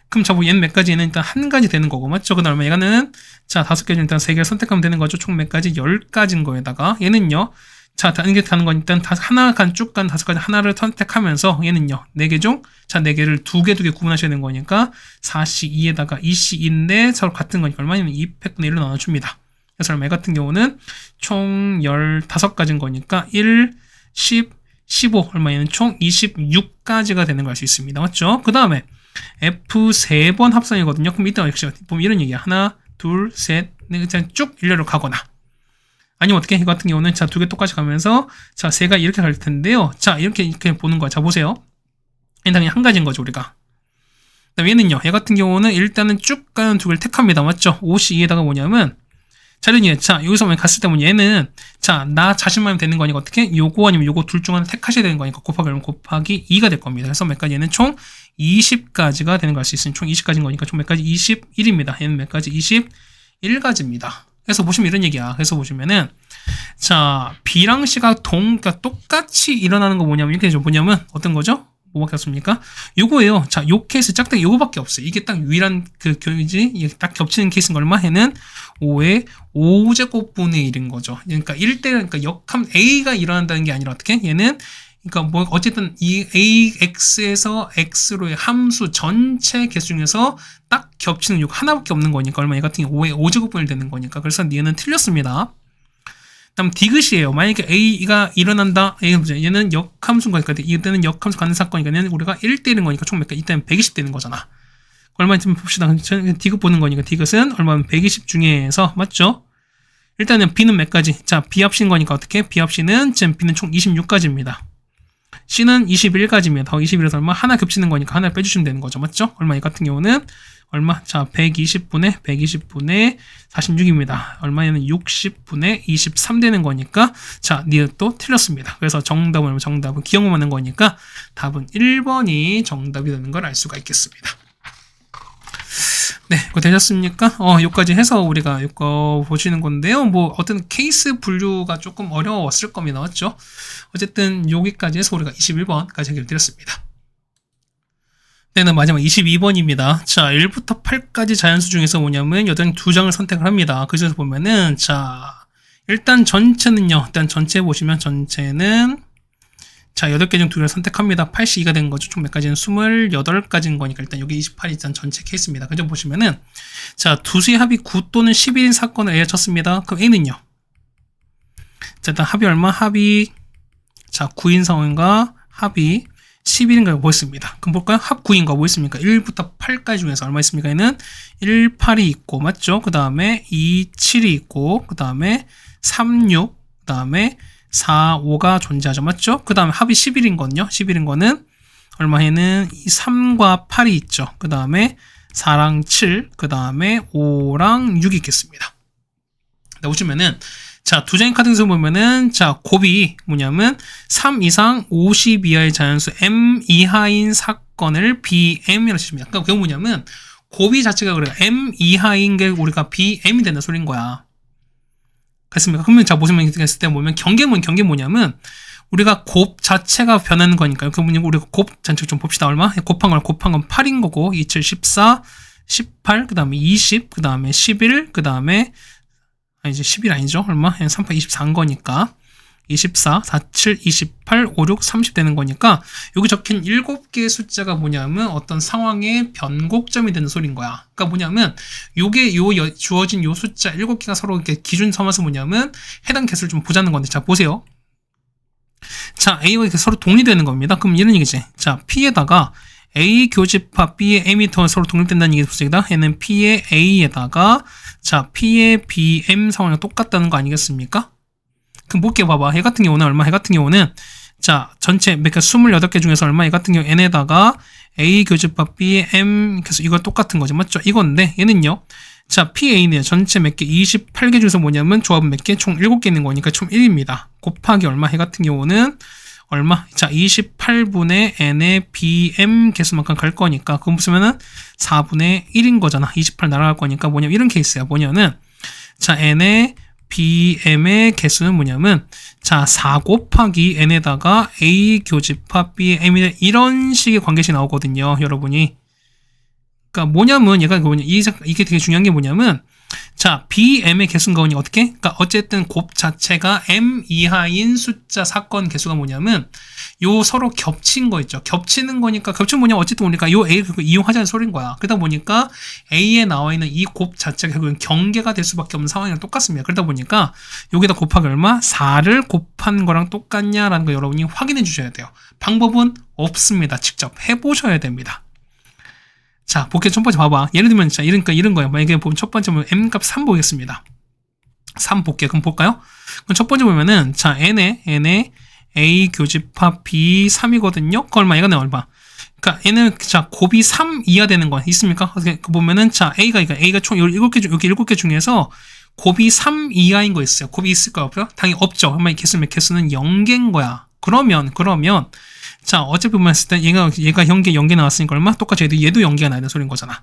그럼 자, 뭐 얘는 몇 가지? 얘는 일단 한 가지 되는 거고, 맞죠? 그 다음에 얘는 자, 5개 중 일단 3개를 선택하면 되는 거죠. 총 몇 가지? 10가지인 거에다가 얘는요. 자, 이게 가는 건 일단 하나 쭉 간 5가지 하나를 선택하면서 얘는요. 4개 중 자, 4개를 2개 구분하셔야 되는 거니까 4C2에다가 2C인데 서로 같은 거니까 얼마냐면 2팩분의 1로 나눠줍니다. 그래서 얼마 같은 경우는 총 15가지인 거니까 1, 10, 15 얼마 얘는 총 26가지가 되는 걸 알 수 있습니다. 맞죠? 그 다음에 F 3번 합성이거든요. 그럼 이따 역시 보면 이런 얘기야. 하나, 둘, 셋, 넷, 쭉 일렬로 가거나. 아니면 어떻게? 이거 같은 경우는 자, 2개 똑같이 가면서 자, 3가 이렇게 갈 텐데요. 자, 이렇게 보는 거야. 자, 보세요. 일단 그냥 한 가지인 거죠, 우리가. 그다음에 얘는요. 얘 같은 경우는 일단은 쭉 가는 2개를 택합니다. 맞죠? 5C2에다가 뭐냐면 자, 자, 여기서 갔을 때 보면 얘는 자, 나 자신만 하면 되는 거니까 어떻게? 요거 아니면 요거 둘 중 하나 택하셔야 되는 거니까 곱하기 2가 될 겁니다. 그래서 몇 가지? 얘는 총 20가지가 되는 걸 알 수 있으니 총 20가지인 거니까 총 몇 가지? 21입니다. 얘는 몇 가지? 21가지입니다. 그래서 보시면 이런 얘기야. 그래서 보시면은 자, B랑 C가 그러니까 똑같이 일어나는 거 뭐냐면 이렇게 뭐냐면 어떤 거죠? 뭐밖에 없습니까? 요거예요. 자, 요 케이스 짝딱 요거밖에 없어요. 이게 딱 유일한 그 교이지 이게 딱 겹치는 케이스인 거 얼마? 해는 5의 5제곱분의 1인 거죠. 그러니까 1대 그러니까 역함 A가 일어난다는 게 아니라 어떻게? 얘는 그러니까 뭐 어쨌든 이 AX에서 X로의 함수 전체 개수 중에서 딱 겹치는 요 하나밖에 없는 거니까 얼마? 얘 같은 경우 5의 5제곱분이 되는 거니까 그래서 얘는 틀렸습니다. 다음 디귿이에요. 만약에 A가 일어난다. 얘는 역함수인 거니까 이때는 역함수 가는 사건이니까 얘는 우리가 1대는 거니까 총 몇 개? 이때는 120 되는 거잖아. 얼마인지 봅시다. 디귿 보는 거니까 디귿은 얼마면 120 중에서 맞죠? 일단은 B는 몇 가지? 자, B 합신 거니까 어떻게? B 합신은 B는 총 26가지입니다. C는 21가지입니다. 더 21에서 얼마? 하나 겹치는 거니까 하나를 빼주시면 되는 거죠. 맞죠? 얼마? 이 같은 경우는 얼마? 자, 120분의 46입니다. 얼마에는 60분의 23 되는 거니까, 자, 니은또 틀렸습니다. 그래서 정답은 기억만 하는 거니까 답은 1번이 정답이 되는 걸 알 수가 있겠습니다. 네, 그거 되셨습니까? 여기까지 해서 우리가 이거 보시는 건데요. 뭐, 어떤 케이스 분류가 조금 어려웠을 겁니다. 맞죠? 어쨌든, 여기까지 해서 우리가 21번까지 해결드렸습니다. 네, 마지막 22번입니다. 자, 1부터 8까지 자연수 중에서 뭐냐면, 여전히 2장을 선택을 합니다. 그래서 보면은, 자, 일단 전체는요. 일단 전체 보시면, 전체는, 자, 8개 중 2개를 선택합니다. 82가 된 거죠. 총 몇 가지는 28가지인 거니까 일단 여기 28이 일단 전체 케이스입니다. 그죠? 보시면은, 자, 두수의 합이 9 또는 11인 사건을 A가 쳤습니다. 그럼 A는요? 자, 일단 합이 얼마? 합이, 자, 9인 상황과 합이 11인가 보였습니다. 그럼 볼까요? 합 9인가 뭐 있습니까? 1부터 8까지 중에서 얼마 있습니까? 얘는 1, 8이 있고, 맞죠? 그 다음에 2, 7이 있고, 그 다음에 3, 6, 그 다음에 4, 5가 존재하죠. 맞죠? 그 다음에 합이 11인 거는요. 11인 거는 얼마에는 3과 8이 있죠. 그 다음에 4랑 7, 그 다음에 5랑 6이 있겠습니다. 보시면은, 자, 2장의 카드에서 보면은, 자, 곱이 뭐냐면, 3 이상 50 이하의 자연수 M 이하인 사건을 BM이라고 칩니다. 그러니까 그게 뭐냐면, 곱이 자체가 그래요. M 이하인 게 우리가 BM이 된다는 소린 거야. 그렇습니까? 그러면 자, 보시면 했을 때 보면 경계 뭐냐면 우리가 곱 자체가 변하는 거니까요. 그 뭐냐면 우리가 곱 전체 좀 봅시다. 얼마? 곱한 건 8인 거고 2, 7, 14, 18, 그 다음에 20, 그 다음에 11, 그 다음에 이제 11 아니죠? 얼마? 3, 8, 24인 거니까 24, 4, 7, 28, 5, 6, 30 되는 거니까 여기 적힌 7개의 숫자가 뭐냐면 어떤 상황의 변곡점이 되는 소리인 거야. 그러니까 뭐냐면 요게 주어진 요 숫자 7개가 서로 이렇게 기준 삼아서 뭐냐면 해당 개수를 좀 보자는 건데, 자, 보세요. 자, A와 이렇게 서로 독립되는 겁니다. 그럼 이런 얘기지. 자, P에다가 A 교집합 B의 M이 서로 독립된다는 얘기입니다. 얘는 P의 A에다가 자, P의 BM 상황이 똑같다는 거 아니겠습니까? 그럼 볼게요. 봐봐. 얘 같은 경우는 얼마? 얘 같은 경우는 자, 전체 그러니까 28개 중에서 얼마? 얘 같은 경우 N에다가 A 교집합 B의 M 그래서 이거 똑같은 거죠. 맞죠? 이건데 얘는요. 자, PA는 전체 몇 개? 28개 중에서 뭐냐면 조합은 몇 개? 총 7개 있는 거니까 총 1입니다. 곱하기 얼마? 얘 같은 경우는 얼마? 자, 28분의 N의 BM 개수만큼 갈 거니까 그건 보시면은 4분의 1인 거잖아. 28 날아갈 거니까 뭐냐면 이런 케이스야. 뭐냐면 자, N의 BM의 개수는 뭐냐면 자, 4 곱하기 N에다가 A 교집합 B의 M이 이런 식의 관계식 나오거든요. 여러분이. 그러니까 뭐냐면 얘가 이게 되게 중요한 게 뭐냐면 자, BM의 개수인 거니 어떻게? 그러니까 어쨌든 곱 자체가 M 이하인 숫자 사건 개수가 뭐냐면 요 서로 겹친 거 있죠. 겹치는 거니까 겹치면 뭐냐 어쨌든 우리가 요 A를 이용하자는 소린 거야. 그러다 보니까 A에 나와 있는 이 곱 자체가 결국은 경계가 될 수밖에 없는 상황이랑 똑같습니다. 그러다 보니까 여기다 곱하기 얼마? 4를 곱한 거랑 똑같냐라는 거 여러분이 확인해 주셔야 돼요. 방법은 없습니다. 직접 해보셔야 됩니다. 자, 볼게요. 첫 번째 봐봐. 예를 들면, 자, 이런 거예요. 만약에 보면 첫 번째 보면 M값 3 보겠습니다. 3 볼게요. 그럼 볼까요? 그럼 첫 번째 보면은, 자, N에 A 교집합 B 3이거든요. 그 얼마? 얘가 얼마? 그니까 N은, 자, 곱이 3 이하 되는 거 있습니까? 보면은, 자, A가 총 7개 중에서 곱이 3 이하인 거 있어요. 곱이 있을까요? 없어요? 당연히 없죠. 얼마 개수는 0개인 거야. 그러면, 자, 어차피 보면 했을 때 얘가 연계 나왔으니까 얼마? 똑같이 얘도 연계가 나야 되는 소리인 거잖아.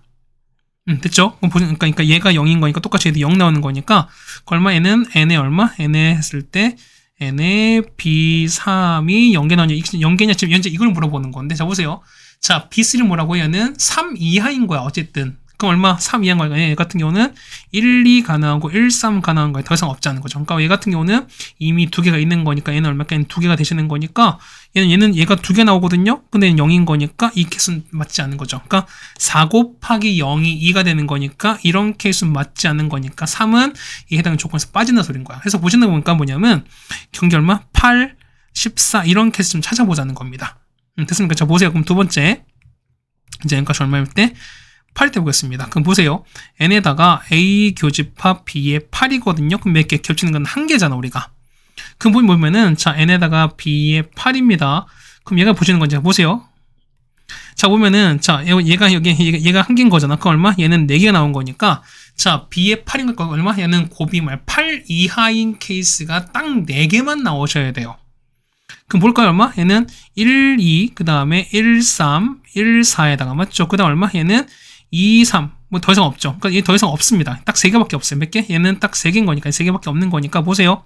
됐죠? 그러니까 얘가 0인 거니까 똑같이 얘도 0 나오는 거니까 얼마? 얘는 N에 얼마? N에 했을 때 N에 B3이 연계 나오냐? 연계냐? 지금 현재 이걸 물어보는 건데 자, 보세요. 자, B3는 뭐라고? 얘는 3 이하인 거야. 어쨌든. 그럼 얼마? 3 이하인 거야. 얘 같은 경우는 1, 2 가능하고 1, 3 가능한 거야. 더 이상 없지 않은 거죠. 그러니까 얘 같은 경우는 이미 2개가 있는 거니까 얘는 얼마? 얘는 2개가 되시는 거니까 얘가 2개 나오거든요. 근데 얘는 0인 거니까 이 케이스는 맞지 않는 거죠. 그러니까 4 곱하기 0이 2가 되는 거니까 이런 케이스는 맞지 않는 거니까 3은 이 해당 조건에서 빠진다는 소리인 거야. 그래서 보시는 거 보니까 뭐냐면 경계 얼마? 8, 14 이런 케이스 좀 찾아보자는 겁니다. 됐습니까? 자, 보세요. 그럼 두 번째 이제 n값이 얼마일 때 8일 때 보겠습니다. 그럼 보세요. n에다가 a 교집합 b의 8이거든요. 그럼 몇 개? 겹치는 건 한 개잖아, 우리가. 그럼 보면은, 자, n에다가 b의 8입니다. 그럼 얘가 보시는 건지 보세요. 자, 보면은, 자, 얘가 한 개인 거잖아. 그 얼마? 얘는 4개가 나온 거니까, 자, b의 8인 거니까 얼마? 얘는 곱이말 8 이하인 케이스가 딱 4개만 나오셔야 돼요. 그럼 볼까요, 얼마? 얘는 1, 2, 그 다음에 1, 3, 1, 4에다가, 맞죠? 그 다음 얼마? 얘는 2, 3. 뭐 더 이상 없죠. 그러니까 얘 더 이상 없습니다. 딱 3개밖에 없어요. 몇 개? 얘는 딱 3개인 거니까 3개밖에 없는 거니까 보세요.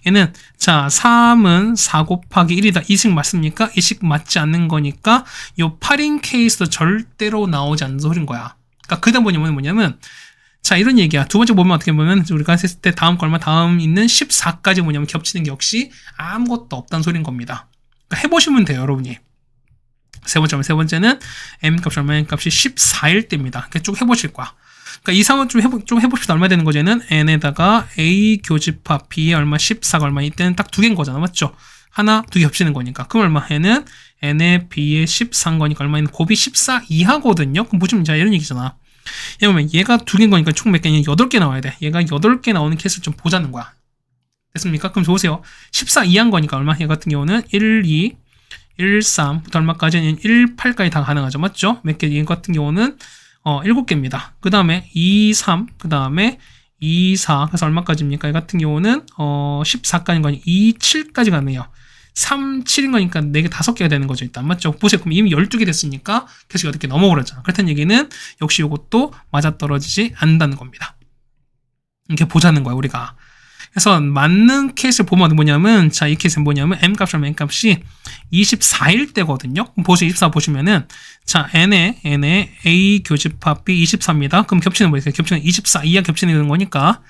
얘는 자 3은 4 곱하기 1이다. 이식 맞습니까? 이식 맞지 않는 거니까 요 8인 케이스도 절대로 나오지 않는 소리인 거야. 그러니까 그 다음 뭐냐면 자 이런 얘기야. 두 번째 보면 어떻게 보면 우리가 했을 때 다음 거 얼마 다음 있는 14까지 뭐냐면 겹치는 게 역시 아무것도 없다는 소리인 겁니다. 그러니까 해보시면 돼요, 여러분이. 세 번째는 m값이 얼마? m값이 14일 때입니다. 이렇게 쭉 해보실 거야. 그러니까 이 상황 좀 해봅시다. 얼마 되는 거지는 n에다가 a 교집합 b에 얼마? 14가 얼마? 이때는 딱 2개인 거잖아, 맞죠? 하나, 2개 겹치는 거니까. 그럼 얼마? n은 n에 b에 14인 거니까 얼마? 곱이 14 이하거든요. 그럼 보시면 자 이런 얘기잖아. 그러면 얘가 2개인 거니까 총 몇 개냐? 8개 나와야 돼. 얘가 8개 나오는 케이스를 좀 보자는 거야. 됐습니까? 그럼 보세요. 14 이하인 거니까 얼마? 얘 같은 경우는 1, 2, 1, 3부터 얼마까지는 1, 8까지 다 가능하죠. 맞죠? 몇 개? 얘 같은 경우는 7개입니다. 그 다음에 2, 3, 그 다음에 2, 4, 그래서 얼마까지입니까? 얘 같은 경우는 14까지인 거니 2, 7까지 가네요. 3, 7인 거니까 4개, 5개가 되는 거죠. 일단 맞죠? 보세요. 그럼 이미 12개 됐으니까 계속 8개 넘어버렸잖아. 그렇다는 얘기는 역시 이것도 맞아떨어지지 않는다는 겁니다. 이렇게 보자는 거야, 우리가. 그래서 맞는 케이스를 보면 뭐냐면 자 이 케이스는 뭐냐면 m값이랑 n값이 24일 때거든요. 그럼 보세요. 24 보시면은 자 n에 a 교집합 b 24입니다. 그럼 겹치는 뭐예요? 겹치는 24 이하 겹치는 거니까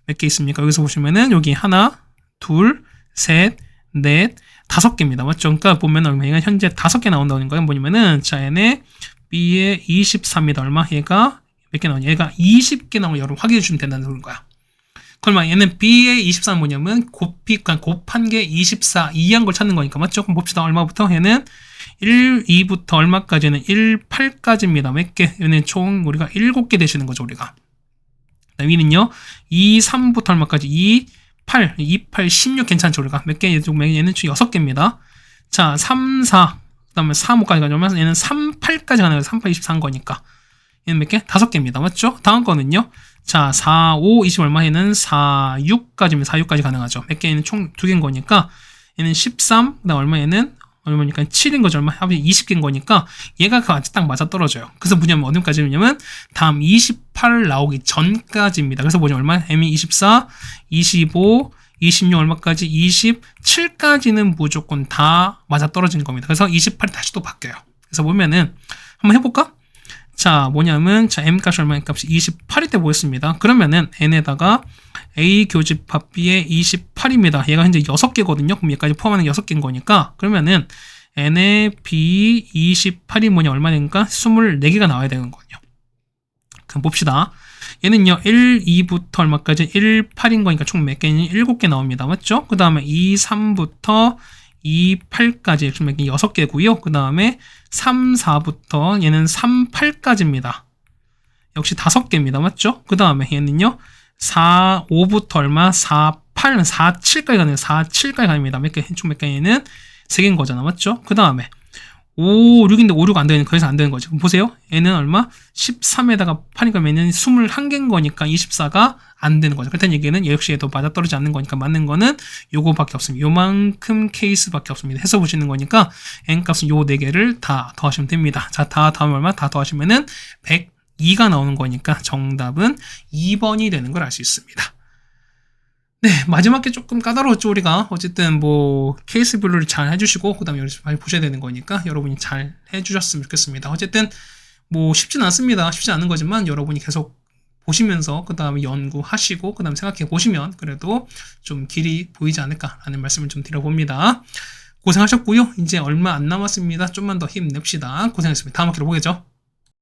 몇 개 있습니까? 여기서 보시면은 여기 하나, 둘, 셋, 넷, 5개입니다. 맞죠? 그러니까 보면은 얘가 현재 5개 나온다는 거예요. 뭐냐면은 자 n에 b에 24입니다. 얼마? 얘가 몇 개 나오냐? 얘가 20개 나오면 여러분 확인해 주시면 된다는 거야. 그러면 얘는 B의 24는 뭐냐면 곱한 게 24 이한 걸 찾는 거니까 맞죠? 그럼 봅시다. 얼마부터? 얘는 1, 2부터 얼마까지는 1, 8까지입니다. 몇 개? 얘는 총 우리가 7개 되시는 거죠, 우리가. 위는요. 2, 3부터 얼마까지? 2, 8, 2, 8, 16 괜찮죠, 우리가. 몇 개? 얘는 총 6개입니다. 자, 3, 4, 그 다음에 4, 5까지 가면 얘는 3, 8까지 가는 거예요. 3, 8, 24인 거니까. 얘는 몇 개? 5개입니다. 맞죠? 다음 거는요. 자, 4, 5, 20 얼마? 얘는 4, 6까지입니다. 4, 6까지 가능하죠. 몇 개는 총 2개인 거니까 얘는 13, 그 다음 얼마? 얘는 얼마니까 7인 거죠. 얼마? 합이 20개인 거니까 얘가 딱 맞아 떨어져요. 그래서 뭐냐면 어디까지냐면 다음 28 나오기 전까지입니다. 그래서 뭐냐면 얼마? m이 24, 25, 26 얼마까지? 27까지는 무조건 다 맞아 떨어지는 겁니다. 그래서 28이 다시 또 바뀌어요. 그래서 보면은 한번 해볼까? 자, 뭐냐면, 자, m값이 얼마인 값이 28일 때 보였습니다. 그러면은, n에다가 a 교집합 b에 28입니다. 얘가 현재 6개거든요. 그럼 얘까지 포함하는 6개인 거니까, 그러면은, n의 b 28이 뭐냐, 얼마 되니까 24개가 나와야 되는 거예요. 그럼 봅시다. 얘는요, 1, 2부터 얼마까지? 1, 8인 거니까 총 몇 개니? 7개 나옵니다. 맞죠? 그 다음에 2, 3부터 2, 8까지 총 몇 개? 6개고요. 그 다음에 3, 4부터 얘는 3, 8까지입니다. 역시 5개입니다. 맞죠? 그 다음에 얘는요. 4, 5부터 얼마? 4, 8, 4, 7까지 가네요. 4, 7까지 갑니다. 몇 개? 총 몇 개? 얘는 3개인 거잖아. 맞죠? 그 다음에 5, 6인데 5, 6 안 되는, 거기서 안 되는 거죠. 그럼 보세요. 얘는 얼마? 13에다가 8이니까 얘는 21개인 거니까 24가 안 되는 거죠. 그렇다는 얘기는 역시 얘도 맞아떨어지지 않는 거니까 맞는 거는 요거밖에 없습니다. 요만큼 케이스밖에 없습니다. 해서 보시는 거니까 n값은 요 4개를 다 더하시면 됩니다. 자, 다 더하면 얼마? 다 더하시면은 102가 나오는 거니까 정답은 2번이 되는 걸 알 수 있습니다. 네, 마지막 게 조금 까다로웠죠, 우리가. 어쨌든 뭐 케이스별로 잘 해주시고 그 다음에 많이 보셔야 되는 거니까 여러분이 잘 해주셨으면 좋겠습니다. 어쨌든 뭐 쉽진 않습니다. 쉽지 않은 거지만 여러분이 계속 보시면서 그 다음에 연구하시고 그 다음에 생각해 보시면 그래도 좀 길이 보이지 않을까라는 말씀을 좀 드려봅니다. 고생하셨고요. 이제 얼마 안 남았습니다. 좀만 더 힘냅시다. 고생했습니다. 다음 학기로 보겠죠.